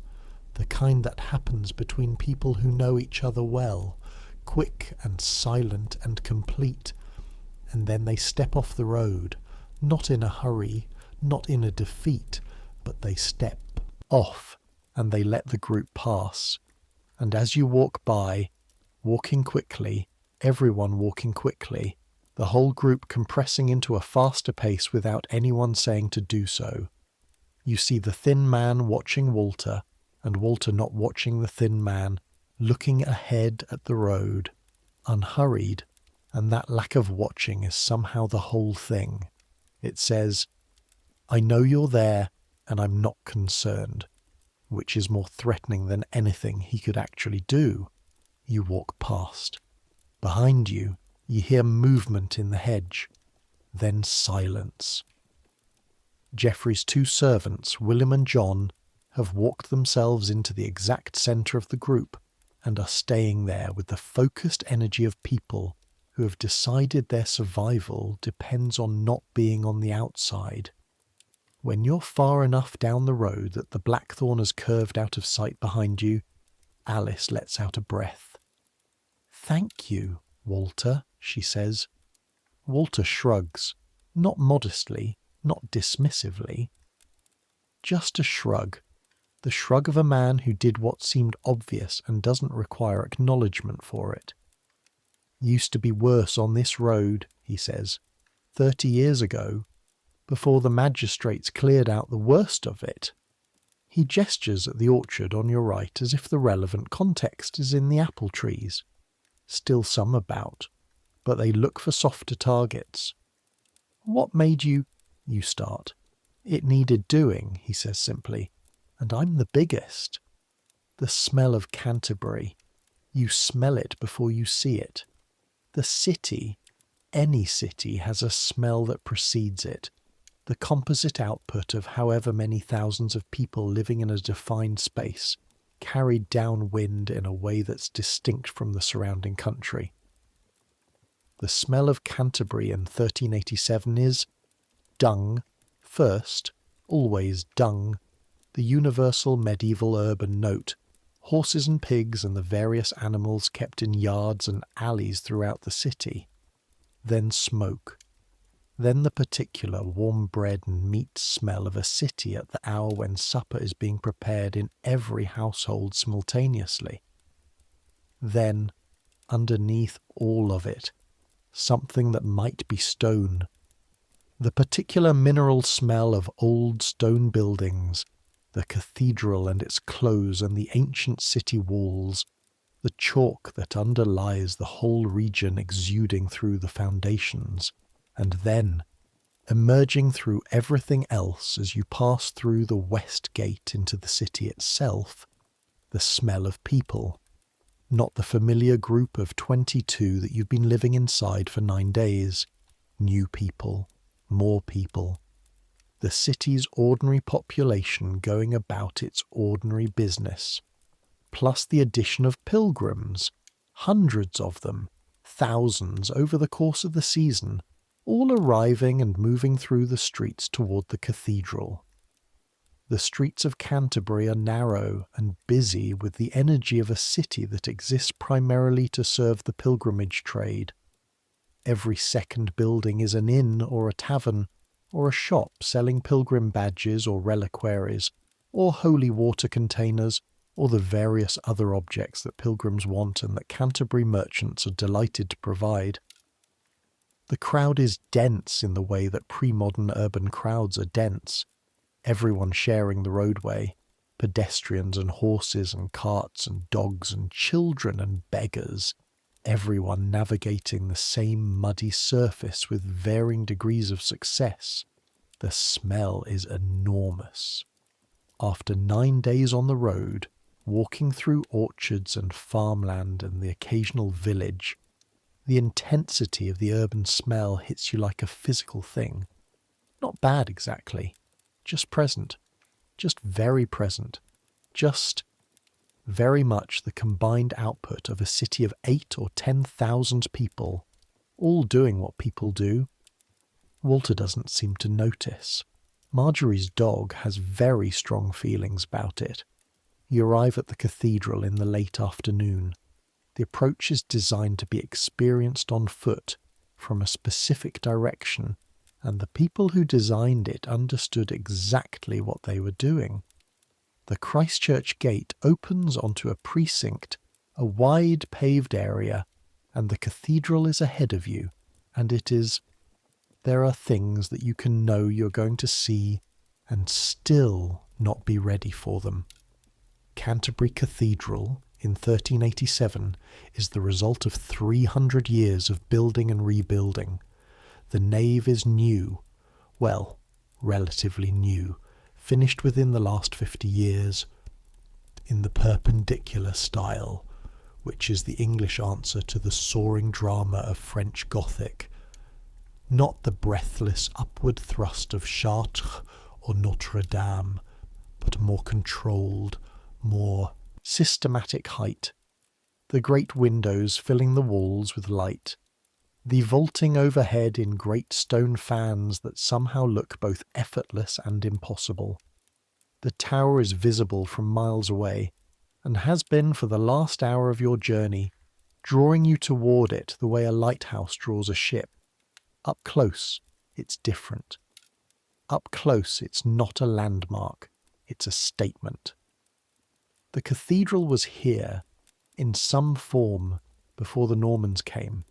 the kind that happens between people who know each other well, quick and silent and complete, and then they step off the road, not in a hurry, not in a defeat, but they step off, and they let the group pass. And as you walk by, walking quickly, everyone walking quickly, the whole group compressing into a faster pace without anyone saying to do so, you see the thin man watching Walter, and Walter not watching the thin man, looking ahead at the road, unhurried, and that lack of watching is somehow the whole thing. It says, "I know you're there, and I'm not concerned," which is more threatening than anything he could actually do. You walk past. Behind you, you hear movement in the hedge. Then silence. Geoffrey's two servants, William and John, have walked themselves into the exact centre of the group and are staying there with the focused energy of people who have decided their survival depends on not being on the outside. When you're far enough down the road that the blackthorn has curved out of sight behind you, Alice lets out a breath. "Thank you, Walter," she says. Walter shrugs, not modestly, not dismissively. Just a shrug, the shrug of a man who did what seemed obvious and doesn't require acknowledgement for it. "Used to be worse on this road," he says, 30 years ago, before the magistrates cleared out the worst of it." He gestures at the orchard on your right as if the relevant context is in the apple trees. Still some about, but they look for softer targets. "What made you—" you start. "It needed doing," he says simply, "and I'm the biggest." The smell of Canterbury. You smell it before you see it. The city, any city, has a smell that precedes it. The composite output of however many thousands of people living in a defined space, carried downwind in a way that's distinct from the surrounding country. The smell of Canterbury in 1387 is dung, first, always dung, the universal medieval urban note, horses and pigs and the various animals kept in yards and alleys throughout the city. Then smoke. Then the particular warm bread and meat smell of a city at the hour when supper is being prepared in every household simultaneously. Then, underneath all of it, something that might be stone. The particular mineral smell of old stone buildings, the cathedral and its close and the ancient city walls, the chalk that underlies the whole region exuding through the foundations, and then, emerging through everything else as you pass through the west gate into the city itself, the smell of people. Not the familiar group of 22 that you've been living inside for 9 days. New people, more people. The city's ordinary population going about its ordinary business. Plus the addition of pilgrims, hundreds of them, thousands over the course of the season, all arriving and moving through the streets toward the cathedral. The streets of Canterbury are narrow and busy with the energy of a city that exists primarily to serve the pilgrimage trade. Every second building is an inn or a tavern, or a shop selling pilgrim badges or reliquaries, or holy water containers, or the various other objects that pilgrims want and that Canterbury merchants are delighted to provide. The crowd is dense in the way that pre-modern urban crowds are dense. Everyone sharing the roadway, pedestrians and horses and carts and dogs and children and beggars, everyone navigating the same muddy surface with varying degrees of success. The smell is enormous. After 9 days on the road, walking through orchards and farmland and the occasional village, the intensity of the urban smell hits you like a physical thing. Not bad exactly, just present, just very present, just very much the combined output of a city of 8 or 10,000 people, all doing what people do. Walter doesn't seem to notice. Marjorie's dog has very strong feelings about it. You arrive at the cathedral in the late afternoon. The approach is designed to be experienced on foot from a specific direction, and the people who designed it understood exactly what they were doing. The Christchurch gate opens onto a precinct, a wide paved area, and the cathedral is ahead of you, and it is... There are things that you can know you're going to see and still not be ready for them. Canterbury Cathedral in 1387 is the result of 300 years of building and rebuilding. The nave is new, well, relatively new, finished within the last 50 years, in the Perpendicular style, which is the English answer to the soaring drama of French Gothic, not the breathless upward thrust of Chartres or Notre Dame, but a more controlled, more systematic height. The great windows filling the walls with light, the vaulting overhead in great stone fans that somehow look both effortless and impossible. The tower is visible from miles away, and has been for the last hour of your journey, drawing you toward it the way a lighthouse draws a ship. Up close, it's different. Up close, it's not a landmark, it's a statement. The cathedral was here, in some form, before the Normans came,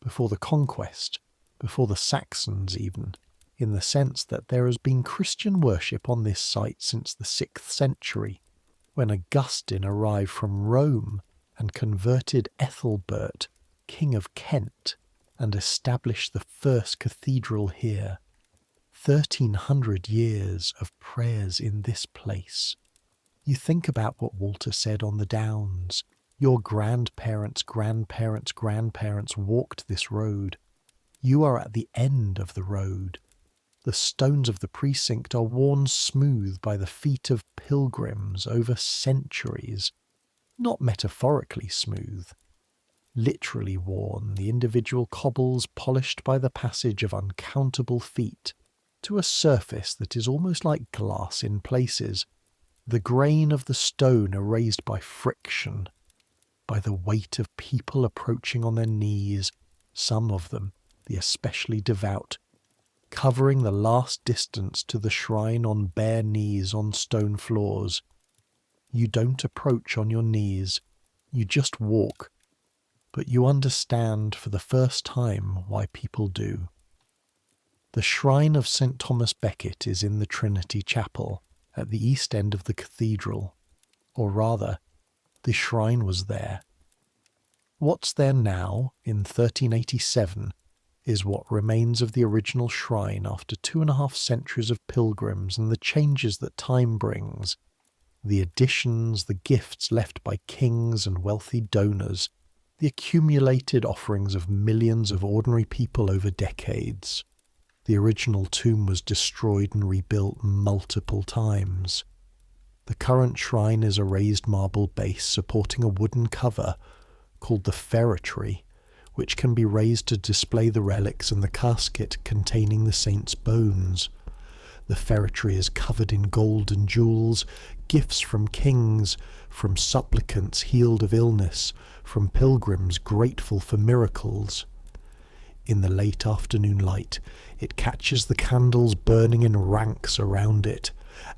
before the conquest, before the Saxons even, in the sense that there has been Christian worship on this site since the 6th century, when Augustine arrived from Rome and converted Ethelbert, King of Kent, and established the first cathedral here. 1300 years of prayers in this place. You think about what Walter said on the Downs. Your grandparents' grandparents' grandparents walked this road. You are at the end of the road. The stones of the precinct are worn smooth by the feet of pilgrims over centuries. Not metaphorically smooth. Literally worn, the individual cobbles polished by the passage of uncountable feet, to a surface that is almost like glass in places, the grain of the stone erased by friction, by the weight of people approaching on their knees, some of them, the especially devout, covering the last distance to the shrine on bare knees on stone floors. You don't approach on your knees, you just walk, but you understand for the first time why people do. The shrine of St. Thomas Becket is in the Trinity Chapel at the east end of the cathedral, or rather, the shrine was there. What's there now, in 1387, is what remains of the original shrine after 2.5 centuries of pilgrims and the changes that time brings, the additions, the gifts left by kings and wealthy donors, the accumulated offerings of millions of ordinary people over decades. The original tomb was destroyed and rebuilt multiple times. The current shrine is a raised marble base supporting a wooden cover called the feretory, which can be raised to display the relics and the casket containing the saint's bones. The feretory is covered in gold and jewels, gifts from kings, from supplicants healed of illness, from pilgrims grateful for miracles. In the late afternoon light, it catches the candles burning in ranks around it,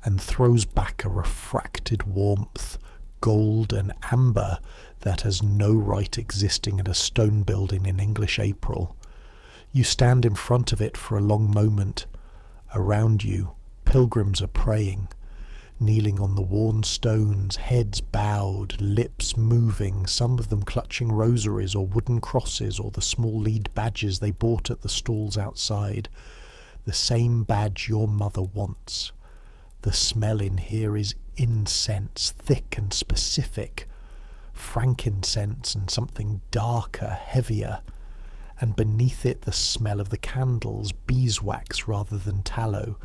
and throws back a refracted warmth, gold and amber, that has no right existing at a stone building in English April. You stand in front of it for a long moment. Around you, pilgrims are praying, kneeling on the worn stones, heads bowed, lips moving, some of them clutching rosaries or wooden crosses or the small lead badges they bought at the stalls outside. The same badge your mother wants. The smell in here is incense, thick and specific, frankincense and something darker, heavier, and beneath it the smell of the candles, beeswax rather than tallow,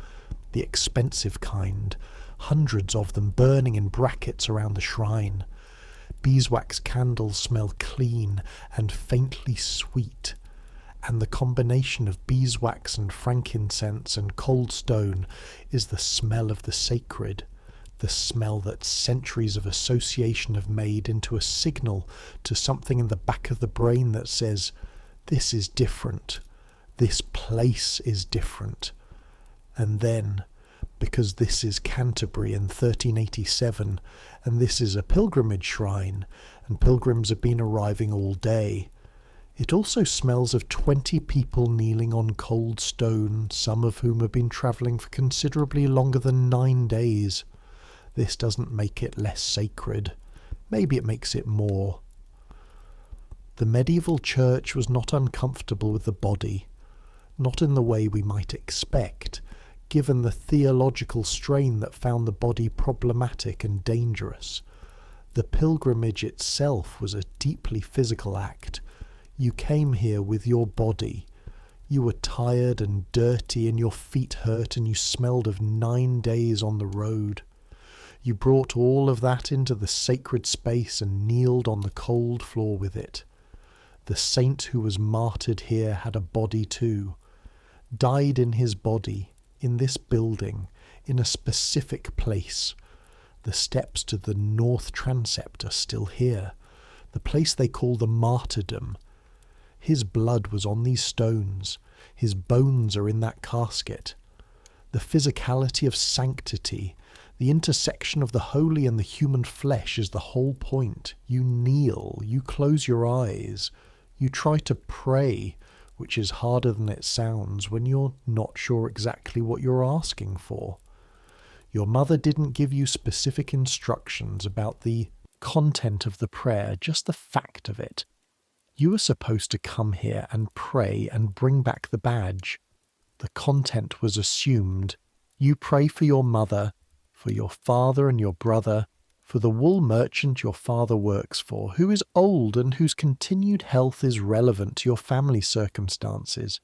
the expensive kind, hundreds of them burning in brackets around the shrine. Beeswax candles smell clean and faintly sweet, and the combination of beeswax and frankincense and cold stone is the smell of the sacred, the smell that centuries of association have made into a signal to something in the back of the brain that says, this is different, this place is different. And then, because this is Canterbury in 1387, and this is a pilgrimage shrine, and pilgrims have been arriving all day, it also smells of 20 people kneeling on cold stone, some of whom have been travelling for considerably longer than 9 days. This doesn't make it less sacred. Maybe it makes it more. The medieval church was not uncomfortable with the body, not in the way we might expect, given the theological strain that found the body problematic and dangerous. The pilgrimage itself was a deeply physical act. You came here with your body. You were tired and dirty, and your feet hurt, and you smelled of 9 days on the road. You brought all of that into the sacred space and kneeled on the cold floor with it. The saint who was martyred here had a body too, died in his body, in this building, in a specific place. The steps to the north transept are still here, the place they call the martyrdom. His blood was on these stones, his bones are in that casket. The physicality of sanctity, the intersection of the holy and the human flesh is the whole point. You kneel, you close your eyes, you try to pray, which is harder than it sounds when you're not sure exactly what you're asking for. Your mother didn't give you specific instructions about the content of the prayer, just the fact of it. You were supposed to come here and pray and bring back the badge. The content was assumed. You pray for your mother, for your father and your brother, for the wool merchant your father works for, who is old and whose continued health is relevant to your family circumstances.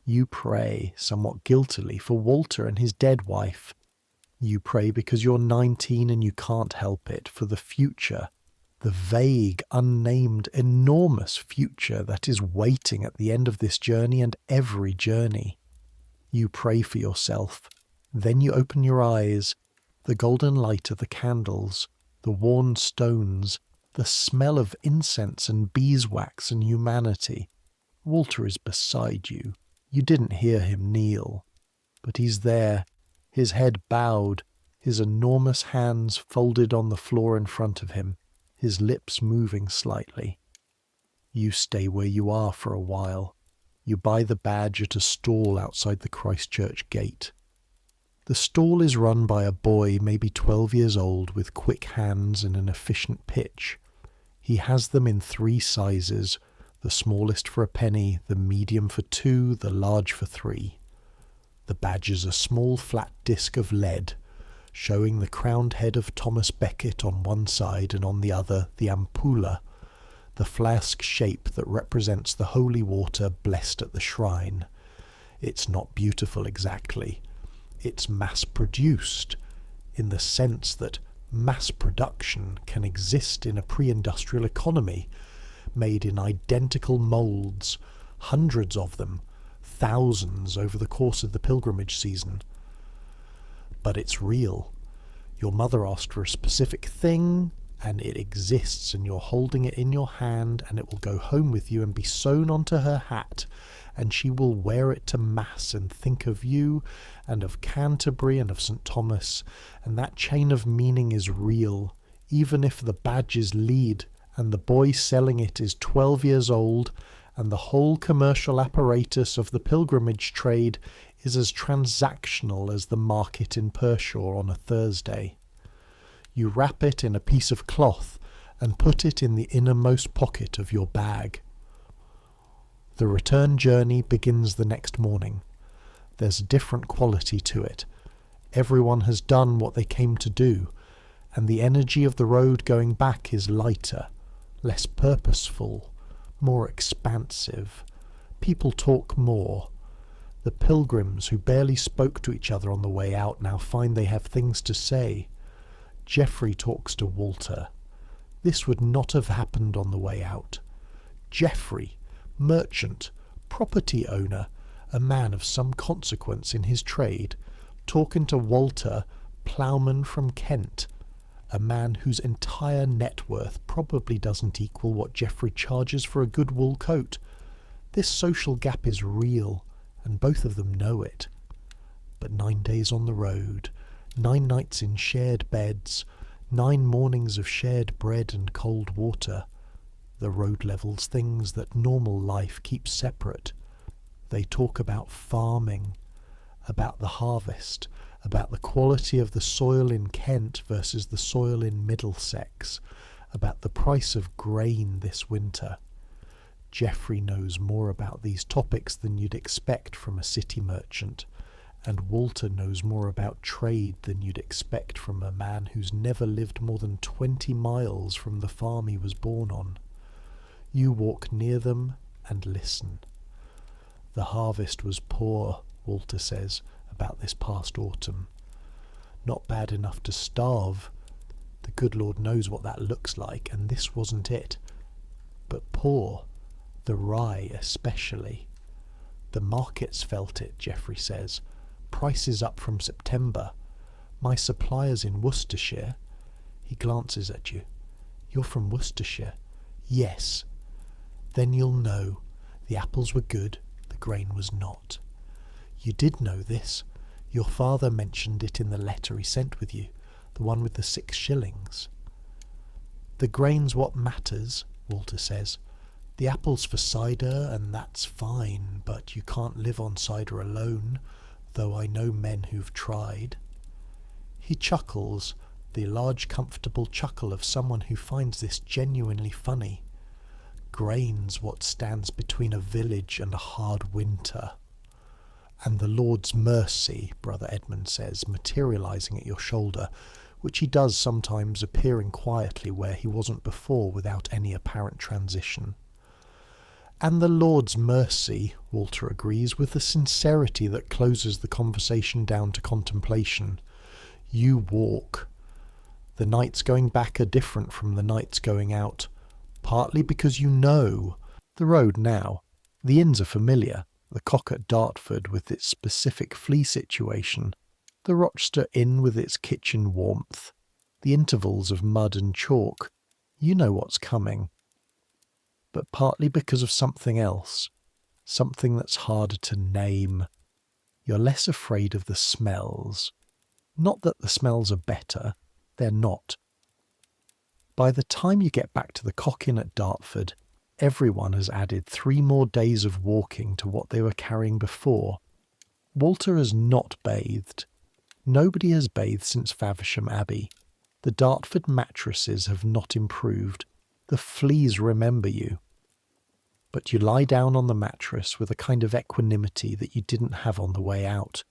You pray, somewhat guiltily, for Walter and his dead wife. You pray because you're 19 and you can't help it, for the future, the vague, unnamed, enormous future that is waiting at the end of this journey and every journey. You pray for yourself. Then you open your eyes. The golden light of the candles, the worn stones, the smell of incense and beeswax and humanity. Walter is beside you. You didn't hear him kneel, but he's there, his head bowed, his enormous hands folded on the floor in front of him, his lips moving slightly. You stay where you are for a while. You buy the badge at a stall outside the Christchurch gate. The stall is run by a boy maybe 12 years old with quick hands and an efficient pitch. He has them in 3 sizes, the smallest for a penny, the medium for 2, the large for 3. The badge is a small flat disc of lead, showing the crowned head of Thomas Becket on one side and on the other the ampulla, the flask shape that represents the holy water blessed at the shrine. It's not beautiful exactly. It's mass-produced, in the sense that mass production can exist in a pre-industrial economy, made in identical moulds, hundreds of them, thousands over the course of the pilgrimage season. But it's real. Your mother asked for a specific thing, and it exists, and you're holding it in your hand, and it will go home with you and be sewn onto her hat, and she will wear it to Mass and think of you, and of Canterbury and of St. Thomas, and that chain of meaning is real, even if the badge is lead, and the boy selling it is 12 years old, and the whole commercial apparatus of the pilgrimage trade is as transactional as the market in Pershore on a Thursday. You wrap it in a piece of cloth and put it in the innermost pocket of your bag. The return journey begins the next morning. There's a different quality to it. Everyone has done what they came to do, and the energy of the road going back is lighter, less purposeful, more expansive. People talk more. The pilgrims who barely spoke to each other on the way out now find they have things to say. Geoffrey talks to Walter. This would not have happened on the way out. Geoffrey, merchant, property owner, a man of some consequence in his trade, talking to Walter, ploughman from Kent, a man whose entire net worth probably doesn't equal what Geoffrey charges for a good wool coat. This social gap is real, and both of them know it. But 9 days on the road, 9 nights in shared beds, 9 mornings of shared bread and cold water. The road levels things that normal life keeps separate. They talk about farming, about the harvest, about the quality of the soil in Kent versus the soil in Middlesex, about the price of grain this winter. Geoffrey knows more about these topics than you'd expect from a city merchant, and Walter knows more about trade than you'd expect from a man who's never lived more than 20 miles from the farm he was born on. You walk near them and listen. The harvest was poor, Walter says, about this past autumn. Not bad enough to starve. The good Lord knows what that looks like, and this wasn't it. But poor, the rye especially. The markets felt it, Geoffrey says. Prices up from September. My suppliers in Worcestershire. He glances at you. You're from Worcestershire? Yes. Then you'll know. The apples were good, the grain was not. You did know this. Your father mentioned it in the letter he sent with you, the one with the 6 shillings. The grain's what matters, Walter says. The apples for cider, and that's fine, but you can't live on cider alone, though I know men who've tried. He chuckles, the large comfortable chuckle of someone who finds this genuinely funny. Grain's what stands between a village and a hard winter. And the Lord's mercy, Brother Edmund says, materialising at your shoulder, which he does sometimes appearing quietly where he wasn't before without any apparent transition. And the Lord's mercy, Walter agrees, with the sincerity that closes the conversation down to contemplation. You walk. The nights going back are different from the nights going out, partly because you know the road now. The inns are familiar. The Cock at Dartford with its specific flea situation, the Rochester Inn with its kitchen warmth, the intervals of mud and chalk. You know what's coming. But partly because of something else, something that's harder to name. You're less afraid of the smells. Not that the smells are better, they're not. By the time you get back to the Cock Inn at Dartford, everyone has added 3 more days of walking to what they were carrying before. Walter has not bathed. Nobody has bathed since Faversham Abbey. The Dartford mattresses have not improved. The fleas remember you. But you lie down on the mattress with a kind of equanimity that you didn't have on the way out.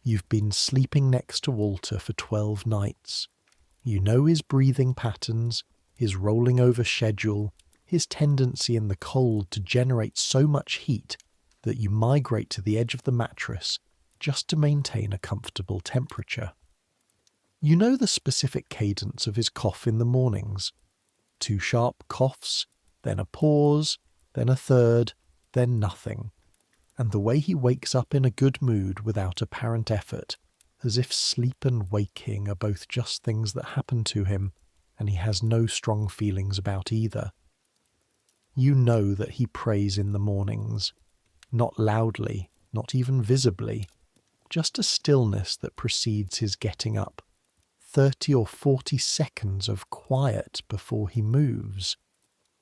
You've been sleeping next to Walter for 12 nights. You know his breathing patterns, his rolling over schedule, his tendency in the cold to generate so much heat that you migrate to the edge of the mattress just to maintain a comfortable temperature. You know the specific cadence of his cough in the mornings. 2 sharp coughs, then a pause, then a third, then nothing. And the way he wakes up in a good mood without apparent effort, as if sleep and waking are both just things that happen to him, and he has no strong feelings about either. You know that he prays in the mornings, not loudly, not even visibly, just a stillness that precedes his getting up, 30 or 40 seconds of quiet before he moves.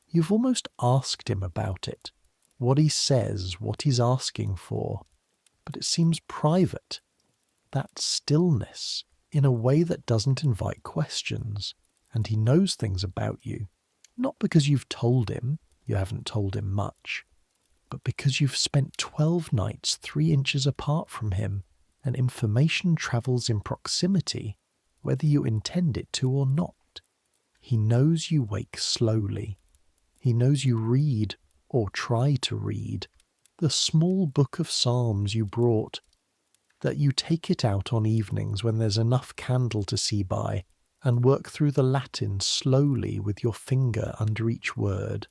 You've almost asked him about it, what he says, what he's asking for, but it seems private, that stillness, in a way that doesn't invite questions, and he knows things about you, not because you've told him. You haven't told him much, but because you've spent 12 nights 3 inches apart from him, and information travels in proximity, whether you intend it to or not. He knows you wake slowly. He knows you read, or try to read, the small book of Psalms you brought, that you take it out on evenings when there's enough candle to see by, and work through the Latin slowly with your finger under each word.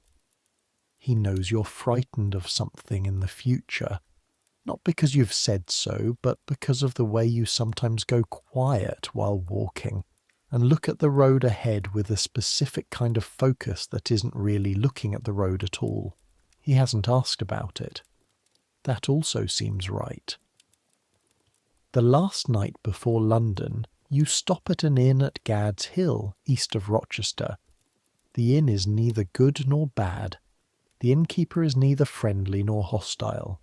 He knows you're frightened of something in the future, not because you've said so, but because of the way you sometimes go quiet while walking, and look at the road ahead with a specific kind of focus that isn't really looking at the road at all. He hasn't asked about it. That also seems right. The last night before London, you stop at an inn at Gad's Hill, east of Rochester. The inn is neither good nor bad. The innkeeper is neither friendly nor hostile.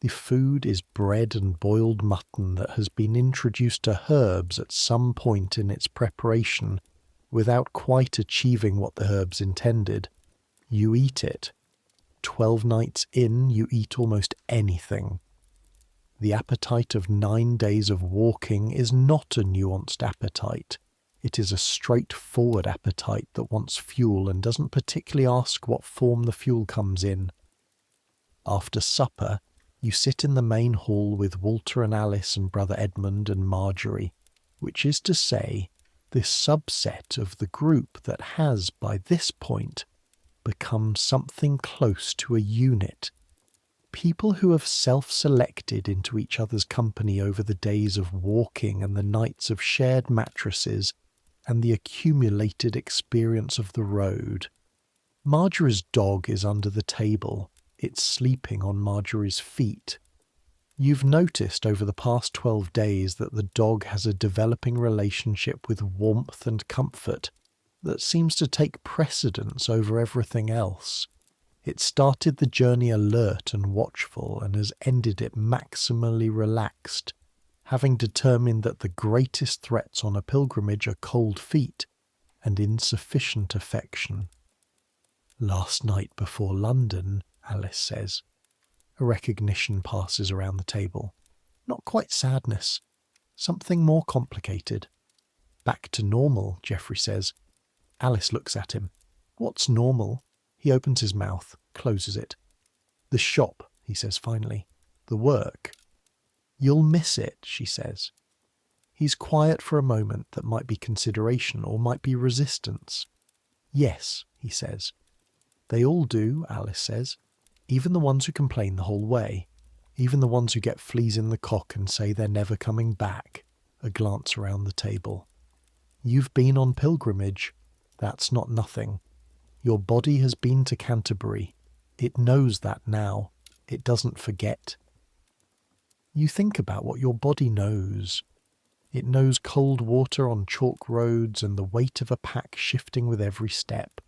The food is bread and boiled mutton that has been introduced to herbs at some point in its preparation without quite achieving what the herbs intended. You eat it. 12 nights in, you eat almost anything. The appetite of 9 days of walking is not a nuanced appetite. It is a straightforward appetite that wants fuel and doesn't particularly ask what form the fuel comes in. After supper, you sit in the main hall with Walter and Alice and Brother Edmund and Marjorie, which is to say, this subset of the group that has, by this point, become something close to a unit. People who have self-selected into each other's company over the days of walking and the nights of shared mattresses and the accumulated experience of the road. Marjorie's dog is under the table. It's sleeping on Marjorie's feet. You've noticed over the past 12 days that the dog has a developing relationship with warmth and comfort that seems to take precedence over everything else. It started the journey alert and watchful and has ended it maximally relaxed, having determined that the greatest threats on a pilgrimage are cold feet and insufficient affection. Last night before London, Alice says. A recognition passes around the table. Not quite sadness. Something more complicated. Back to normal, Geoffrey says. Alice looks at him. What's normal? He opens his mouth, closes it. The shop, he says finally. The work. You'll miss it, she says. He's quiet for a moment that might be consideration or might be resistance. Yes, he says. They all do, Alice says. Even the ones who complain the whole way. Even the ones who get fleas in the cock and say they're never coming back. A glance around the table. You've been on pilgrimage. That's not nothing. Your body has been to Canterbury. It knows that now. It doesn't forget. You think about what your body knows. It knows cold water on chalk roads and the weight of a pack shifting with every step.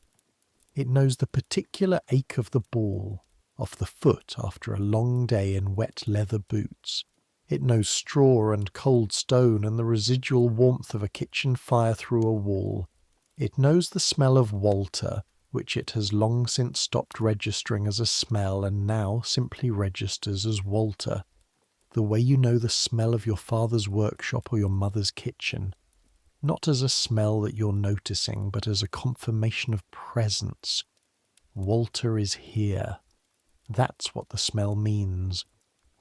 It knows the particular ache of the ball, of the foot after a long day in wet leather boots. It knows straw and cold stone and the residual warmth of a kitchen fire through a wall. It knows the smell of Walter, which it has long since stopped registering as a smell and now simply registers as Walter. The way you know the smell of your father's workshop or your mother's kitchen. Not as a smell that you're noticing, but as a confirmation of presence. Walter is here. That's what the smell means.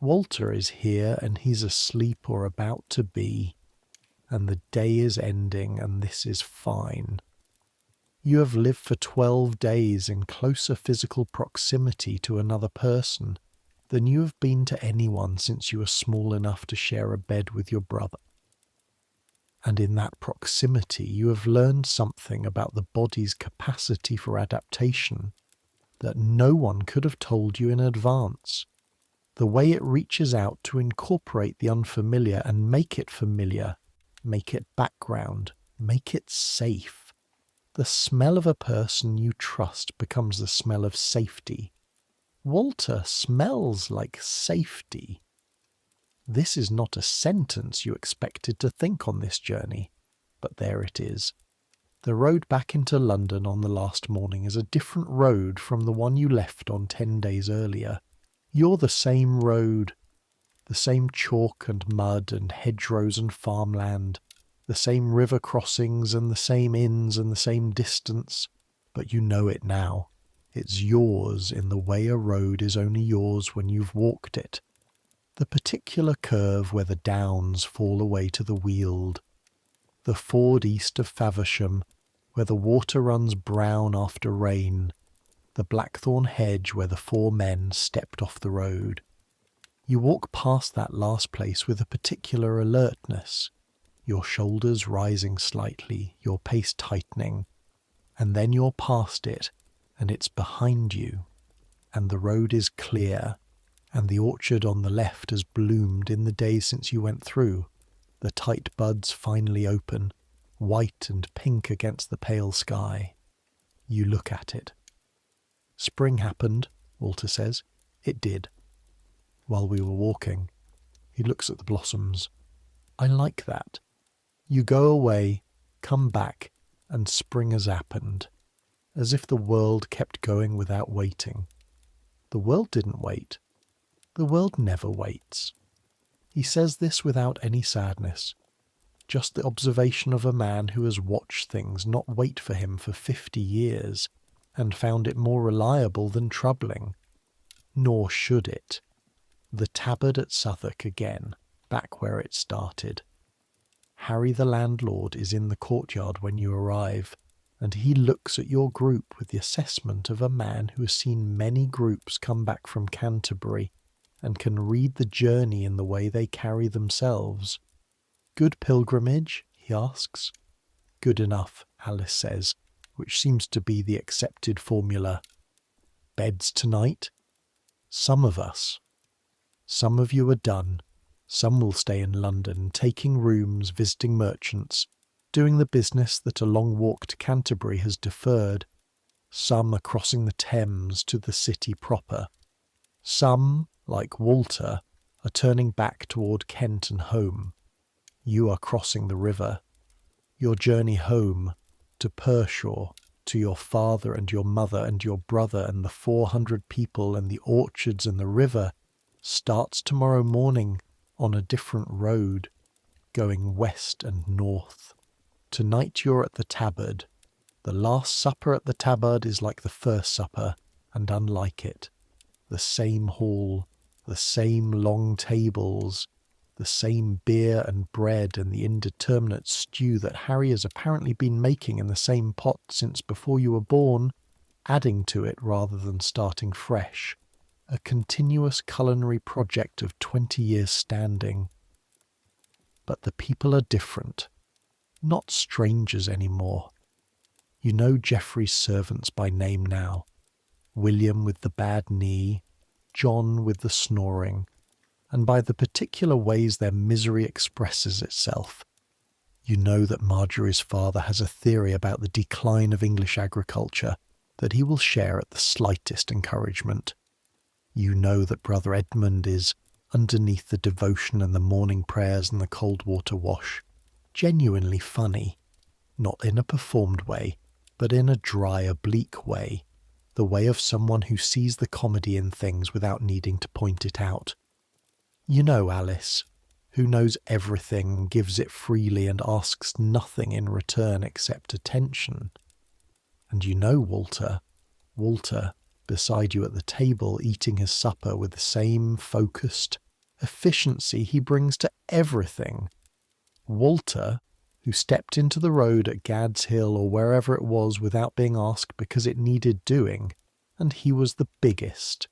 Walter is here and he's asleep or about to be. And the day is ending and this is fine. You have lived for 12 days in closer physical proximity to another person than you have been to anyone since you were small enough to share a bed with your brother. And in that proximity you have learned something about the body's capacity for adaptation that no one could have told you in advance. The way it reaches out to incorporate the unfamiliar and make it familiar, make it background, make it safe. The smell of a person you trust becomes the smell of safety. Walter smells like safety. This is not a sentence you expected to think on this journey, but there it is. The road back into London on the last morning is a different road from the one you left on 10 days earlier. You're the same road, the same chalk and mud and hedgerows and farmland, the same river crossings and the same inns and the same distance, but you know it now. It's yours in the way a road is only yours when you've walked it. The particular curve where the downs fall away to the Weald, the ford east of Faversham, where the water runs brown after rain, the blackthorn hedge where the 4 men stepped off the road. You walk past that last place with a particular alertness, your shoulders rising slightly, your pace tightening, and then you're past it, and it's behind you, and the road is clear, and the orchard on the left has bloomed in the days since you went through, the tight buds finally open, white and pink against the pale sky. You look at it. Spring happened, Walter says. It did. while we were walking. He looks at the blossoms. I like that. You go away, come back, and spring has happened, as if the world kept going without waiting. The world didn't wait. The world never waits. He says this without any sadness, just the observation of a man who has watched things not wait for him for 50 years and found it more reliable than troubling. Nor should it. The Tabard at Southwark again, back where it started. Harry the landlord is in the courtyard when you arrive, and he looks at your group with the assessment of a man who has seen many groups come back from Canterbury and can read the journey in the way they carry themselves. Good pilgrimage? He asks. Good enough, Alice says, which seems to be the accepted formula. Beds tonight? Some of us. Some of you are done. Some will stay in London, taking rooms, visiting merchants, doing the business that a long walk to Canterbury has deferred. Some are crossing the Thames to the city proper. Some, like Walter, are turning back toward Kent and home. You are crossing the river. Your journey home, to Pershore, to your father and your mother and your brother and the 400 people and the orchards and the river, starts tomorrow morning on a different road, going west and north. Tonight you're at the Tabard. The Last Supper at the Tabard is like the First Supper, and unlike it. The same hall, the same long tables, the same beer and bread and the indeterminate stew that Harry has apparently been making in the same pot since before you were born, adding to it rather than starting fresh. A continuous culinary project of 20 years standing. But the people are different. Not strangers anymore. You know Geoffrey's servants by name now. William with the bad knee, John with the snoring, and by the particular ways their misery expresses itself. You know that Marjorie's father has a theory about the decline of English agriculture that he will share at the slightest encouragement. You know that Brother Edmund is, underneath the devotion and the morning prayers and the cold water wash, genuinely funny, not in a performed way, but in a dry, oblique way, the way of someone who sees the comedy in things without needing to point it out. You know Alice, who knows everything, gives it freely and asks nothing in return except attention. And you know Walter, beside you at the table eating his supper with the same focused efficiency he brings to everything. Walter, who stepped into the road at Gad's Hill or wherever it was without being asked because it needed doing, and he was the biggest.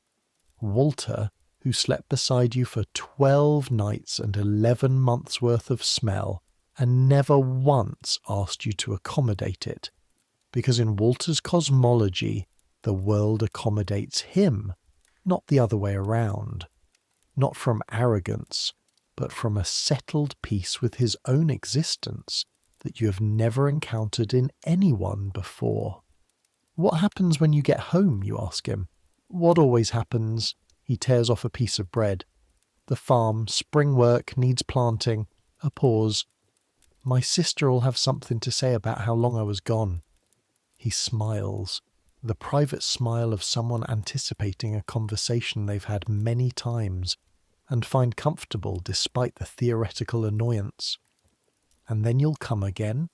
Walter, who slept beside you for 12 nights and 11 months' worth of smell, and never once asked you to accommodate it, because in Walter's cosmology, the world accommodates him, not the other way around. Not from arrogance, but from a settled peace with his own existence that you have never encountered in anyone before. What happens when you get home, you ask him. What always happens? He tears off a piece of bread. The farm, spring work, needs planting. A pause. My sister'll have something to say about how long I was gone. He smiles. The private smile of someone anticipating a conversation they've had many times and find comfortable despite the theoretical annoyance. And then you'll come again?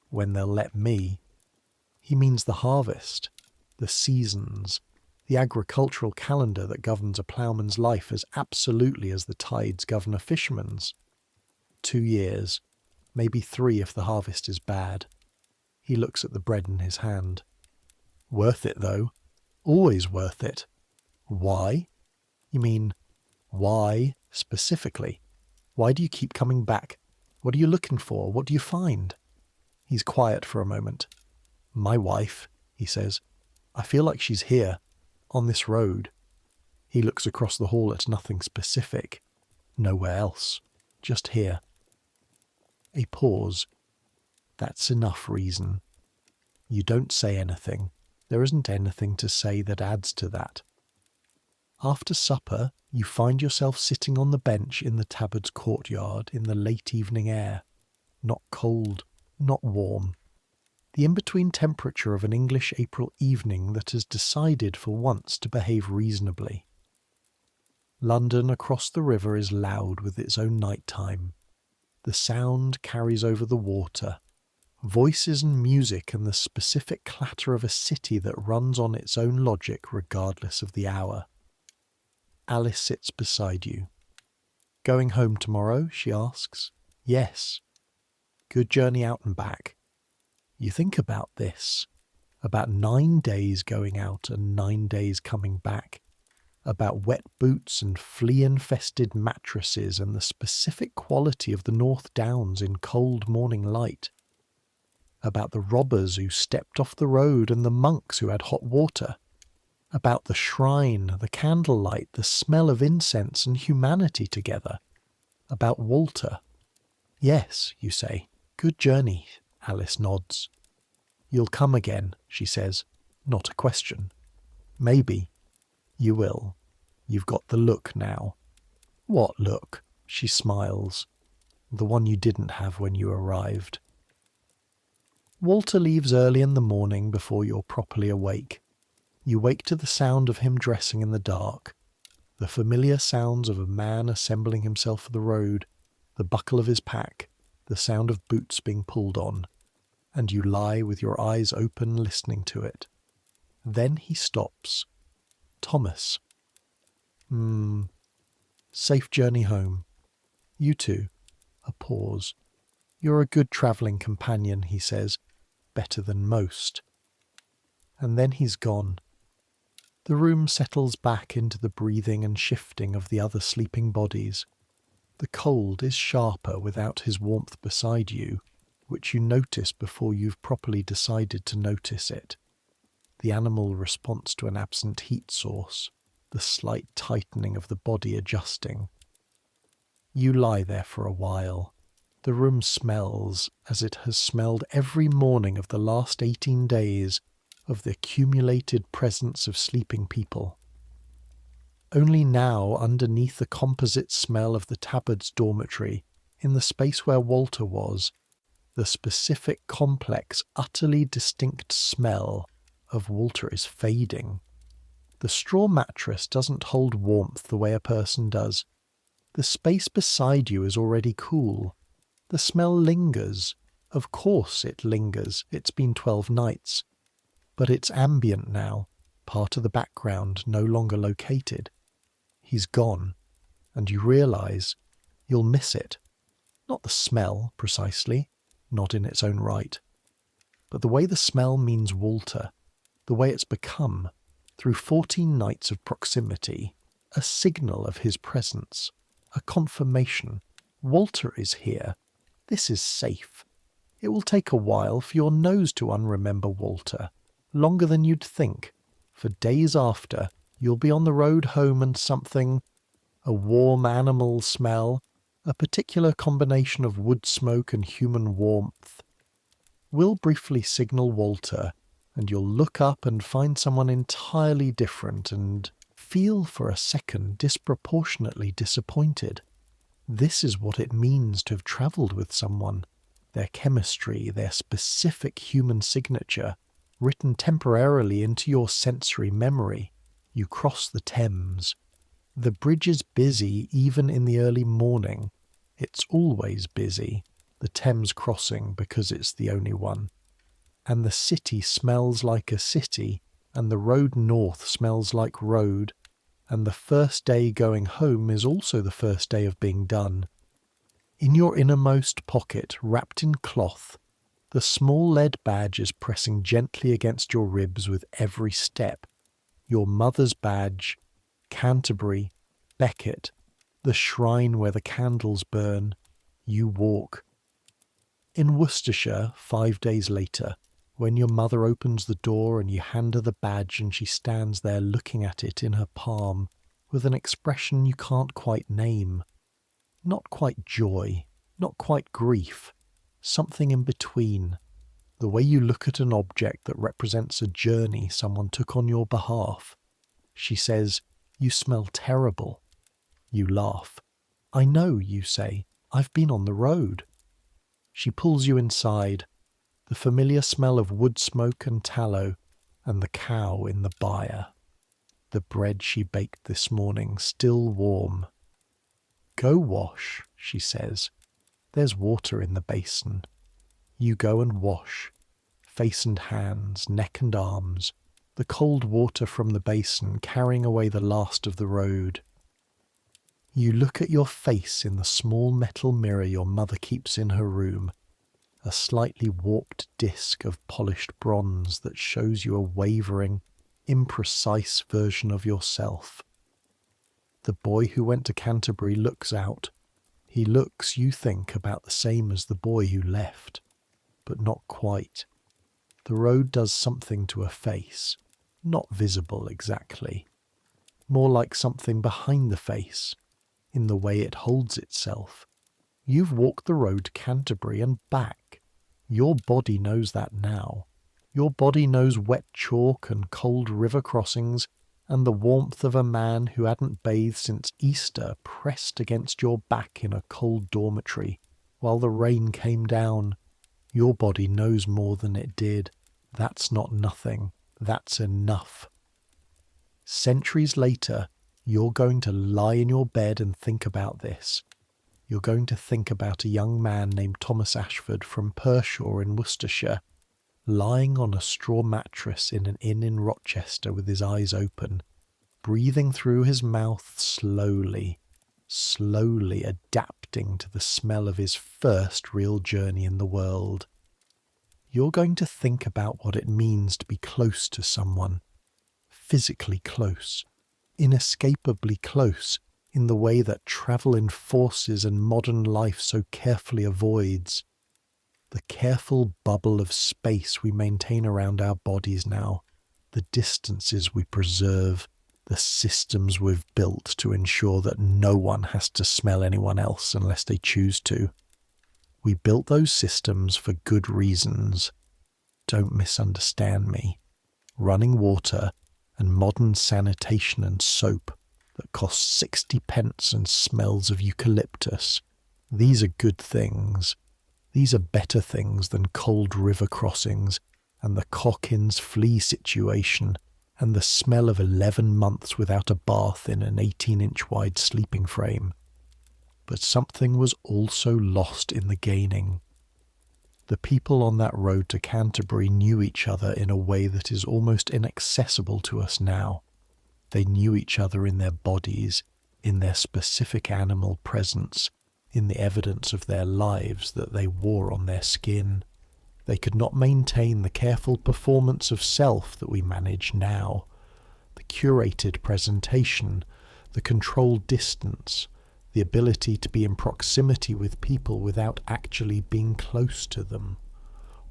When they'll let me. He means the harvest, the seasons, the agricultural calendar that governs a ploughman's life as absolutely as the tides govern a fisherman's. 2 years, maybe 3 if the harvest is bad. He looks at the bread in his hand. Worth it, though. Always worth it. Why? You mean, why, specifically? Why do you keep coming back? What are you looking for? What do you find? He's quiet for a moment. My wife, he says. I feel like she's here, on this road. He looks across the hall at nothing specific. Nowhere else. Just here. A pause. That's enough reason. You don't say anything. There isn't anything to say that adds to that. After supper, you find yourself sitting on the bench in the Tabard's courtyard in the late evening air. Not cold, not warm. The in-between temperature of an English April evening that has decided for once to behave reasonably. London across the river is loud with its own night-time. The sound carries over the water. Voices and music and the specific clatter of a city that runs on its own logic regardless of the hour. Alice sits beside you. "Going home tomorrow?" she asks. "Yes." "Good journey out and back." You think about this. About 9 days going out and 9 days coming back. About wet boots and flea-infested mattresses and the specific quality of the North Downs in cold morning light. About the robbers who stepped off the road and the monks who had hot water. About the shrine, the candlelight, the smell of incense and humanity together. About Walter. "Yes," you say. "Good journey," Alice nods. "You'll come again," she says. Not a question. "Maybe." "You will. You've got the look now." "What look?" She smiles. "The one you didn't have when you arrived." Walter leaves early in the morning before you're properly awake. You wake to the sound of him dressing in the dark, the familiar sounds of a man assembling himself for the road, the buckle of his pack, the sound of boots being pulled on, and you lie with your eyes open listening to it. Then he stops. "Thomas." "Safe journey home." "You too." A pause. "You're a good travelling companion," he says. "Better than most." And then he's gone. The room settles back into the breathing and shifting of the other sleeping bodies. The cold is sharper without his warmth beside you, which you notice before you've properly decided to notice it. The animal response to an absent heat source, the slight tightening of the body adjusting. You lie there for a while. The room smells as it has smelled every morning of the last 18 days, of the accumulated presence of sleeping people. Only now, underneath the composite smell of the Tabard's dormitory, in the space where Walter was, the specific, complex, utterly distinct smell of Walter is fading. The straw mattress doesn't hold warmth the way a person does. The space beside you is already cool. The smell lingers. Of course it lingers. It's been 12 nights. But it's ambient now, part of the background, no longer located. He's gone, and you realise you'll miss it. Not the smell, precisely, not in its own right, but the way the smell means Walter, the way it's become, through 14 nights of proximity, a signal of his presence, a confirmation. Walter is here. This is safe. It will take a while for your nose to unremember Walter. Longer than you'd think. For days after, you'll be on the road home and something, a warm animal smell, a particular combination of wood smoke and human warmth, will briefly signal Walter, and you'll look up and find someone entirely different and feel for a second disproportionately disappointed. This is what it means to have travelled with someone. Their chemistry, their specific human signature, written temporarily into your sensory memory. You cross the Thames. The bridge is busy even in the early morning. It's always busy, the Thames crossing, because it's the only one. And the city smells like a city, and the road north smells like road, and the first day going home is also the first day of being done. In your innermost pocket, wrapped in cloth, the small lead badge is pressing gently against your ribs with every step. Your mother's badge, Canterbury, Becket, the shrine where the candles burn. You walk. In Worcestershire, 5 days later, when your mother opens the door and you hand her the badge and she stands there looking at it in her palm with an expression you can't quite name. Not quite joy, not quite grief. Something in between. The way you look at an object that represents a journey someone took on your behalf. She says, You smell terrible. You laugh. I know, you say. I've been on the road. She pulls you inside. The familiar smell of wood smoke and tallow, and the cow in the byre. The bread she baked this morning still warm. Go wash, she says. There's water in the basin. You go and wash. Face and hands, neck and arms, the cold water from the basin carrying away the last of the road. You look at your face in the small metal mirror your mother keeps in her room, a slightly warped disc of polished bronze that shows you a wavering, imprecise version of yourself. The boy who went to Canterbury looks out. He looks, you think, about the same as the boy who left, but not quite. The road does something to a face, not visible exactly, more like something behind the face, in the way it holds itself. You've walked the road to Canterbury and back. Your body knows that now. Your body knows wet chalk and cold river crossings and the warmth of a man who hadn't bathed since Easter pressed against your back in a cold dormitory while the rain came down. Your body knows more than it did. That's not nothing. That's enough. Centuries later, you're going to lie in your bed and think about this. You're going to think about a young man named Thomas Ashford from Pershore in Worcestershire, lying on a straw mattress in an inn in Rochester with his eyes open, breathing through his mouth slowly, slowly adapting to the smell of his first real journey in the world. You're going to think about what it means to be close to someone, physically close, inescapably close, in the way that travel enforces and modern life so carefully avoids. The careful bubble of space we maintain around our bodies now, the distances we preserve, the systems we've built to ensure that no one has to smell anyone else unless they choose to. We built those systems for good reasons. Don't misunderstand me. Running water and modern sanitation and soap that costs 60 pence and smells of eucalyptus. These are good things. These are better things than cold river crossings and the Cockin's flea situation and the smell of 11 months without a bath in an 18-inch wide sleeping frame. But something was also lost in the gaining. The people on that road to Canterbury knew each other in a way that is almost inaccessible to us now. They knew each other in their bodies, in their specific animal presence, in the evidence of their lives that they wore on their skin. They could not maintain the careful performance of self that we manage now, the curated presentation, the controlled distance, the ability to be in proximity with people without actually being close to them.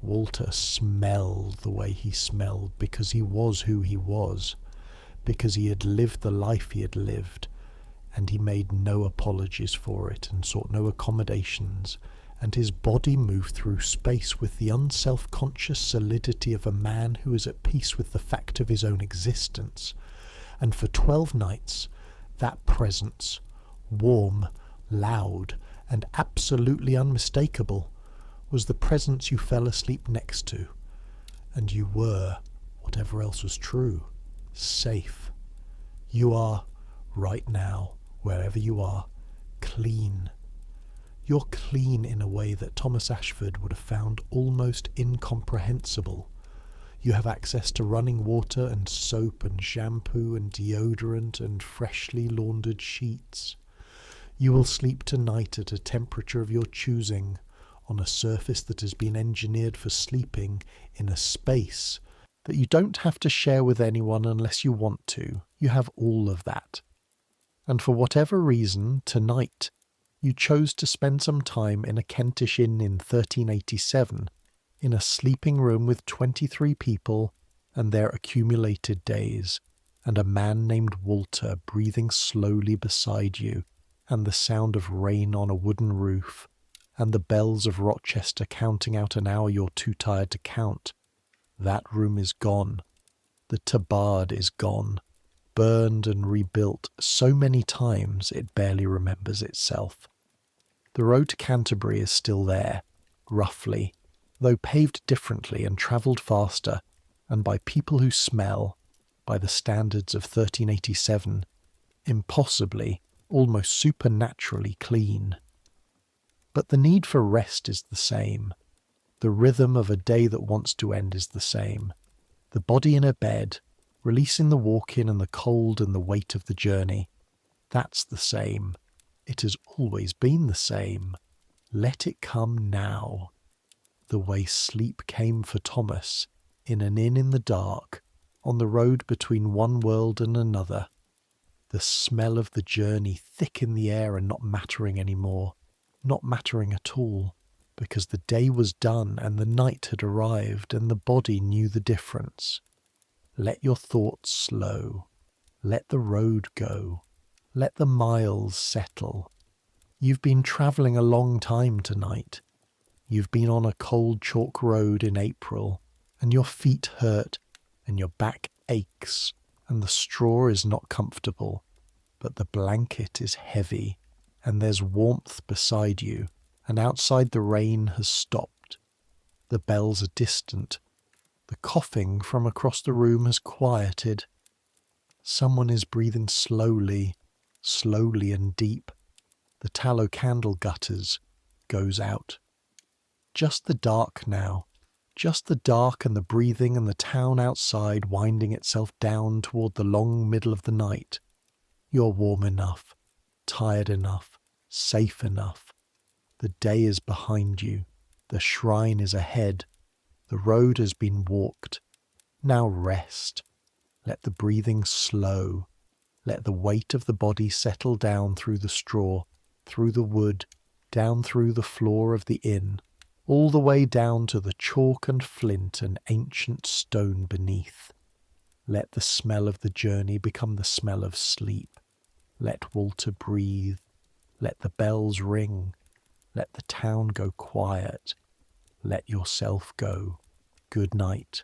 Walter smelled the way he smelled because he was who he was, because he had lived the life he had lived, and he made no apologies for it and sought no accommodations, and his body moved through space with the unself-conscious solidity of a man who is at peace with the fact of his own existence. And for 12 nights, that presence, warm, loud, and absolutely unmistakable, was the presence you fell asleep next to, and you were, whatever else was true, safe. You are, right now, wherever you are, clean. You're clean in a way that Thomas Ashford would have found almost incomprehensible. You have access to running water and soap and shampoo and deodorant and freshly laundered sheets. You will sleep tonight at a temperature of your choosing, on a surface that has been engineered for sleeping, in a space that you don't have to share with anyone unless you want to. You have all of that. And for whatever reason, tonight, you chose to spend some time in a Kentish inn in 1387, in a sleeping room with 23 people and their accumulated days, and a man named Walter breathing slowly beside you, and the sound of rain on a wooden roof, and the bells of Rochester counting out an hour you're too tired to count. That room is gone. The tabard is gone. burned and rebuilt so many times it barely remembers itself. The road to Canterbury is still there, roughly, though paved differently and travelled faster, and by people who smell, by the standards of 1387, impossibly, almost supernaturally clean. But the need for rest is the same. The rhythm of a day that wants to end is the same. The body in a bed, releasing the walk-in and the cold and the weight of the journey. That's the same. It has always been the same. Let it come now. The way sleep came for Thomas, in an inn in the dark, on the road between one world and another. The smell of the journey thick in the air and not mattering any more, not mattering at all, because the day was done and the night had arrived and the body knew the difference. Let your thoughts slow. Let the road go. Let the miles settle. You've been travelling a long time tonight. You've been on a cold chalk road in April, and your feet hurt, and your back aches, and the straw is not comfortable, but the blanket is heavy, and there's warmth beside you, and outside the rain has stopped. The bells are distant. The coughing from across the room has quieted. Someone is breathing slowly, slowly and deep. The tallow candle gutters, goes out. Just the dark now, just the dark and the breathing and the town outside winding itself down toward the long middle of the night. You're warm enough, tired enough, safe enough. The day is behind you, the shrine is ahead, the road has been walked. Now rest. Let the breathing slow. Let the weight of the body settle down through the straw, through the wood, down through the floor of the inn, all the way down to the chalk and flint and ancient stone beneath. Let the smell of the journey become the smell of sleep. Let Walter breathe. Let the bells ring. Let the town go quiet. Let yourself go. Good night.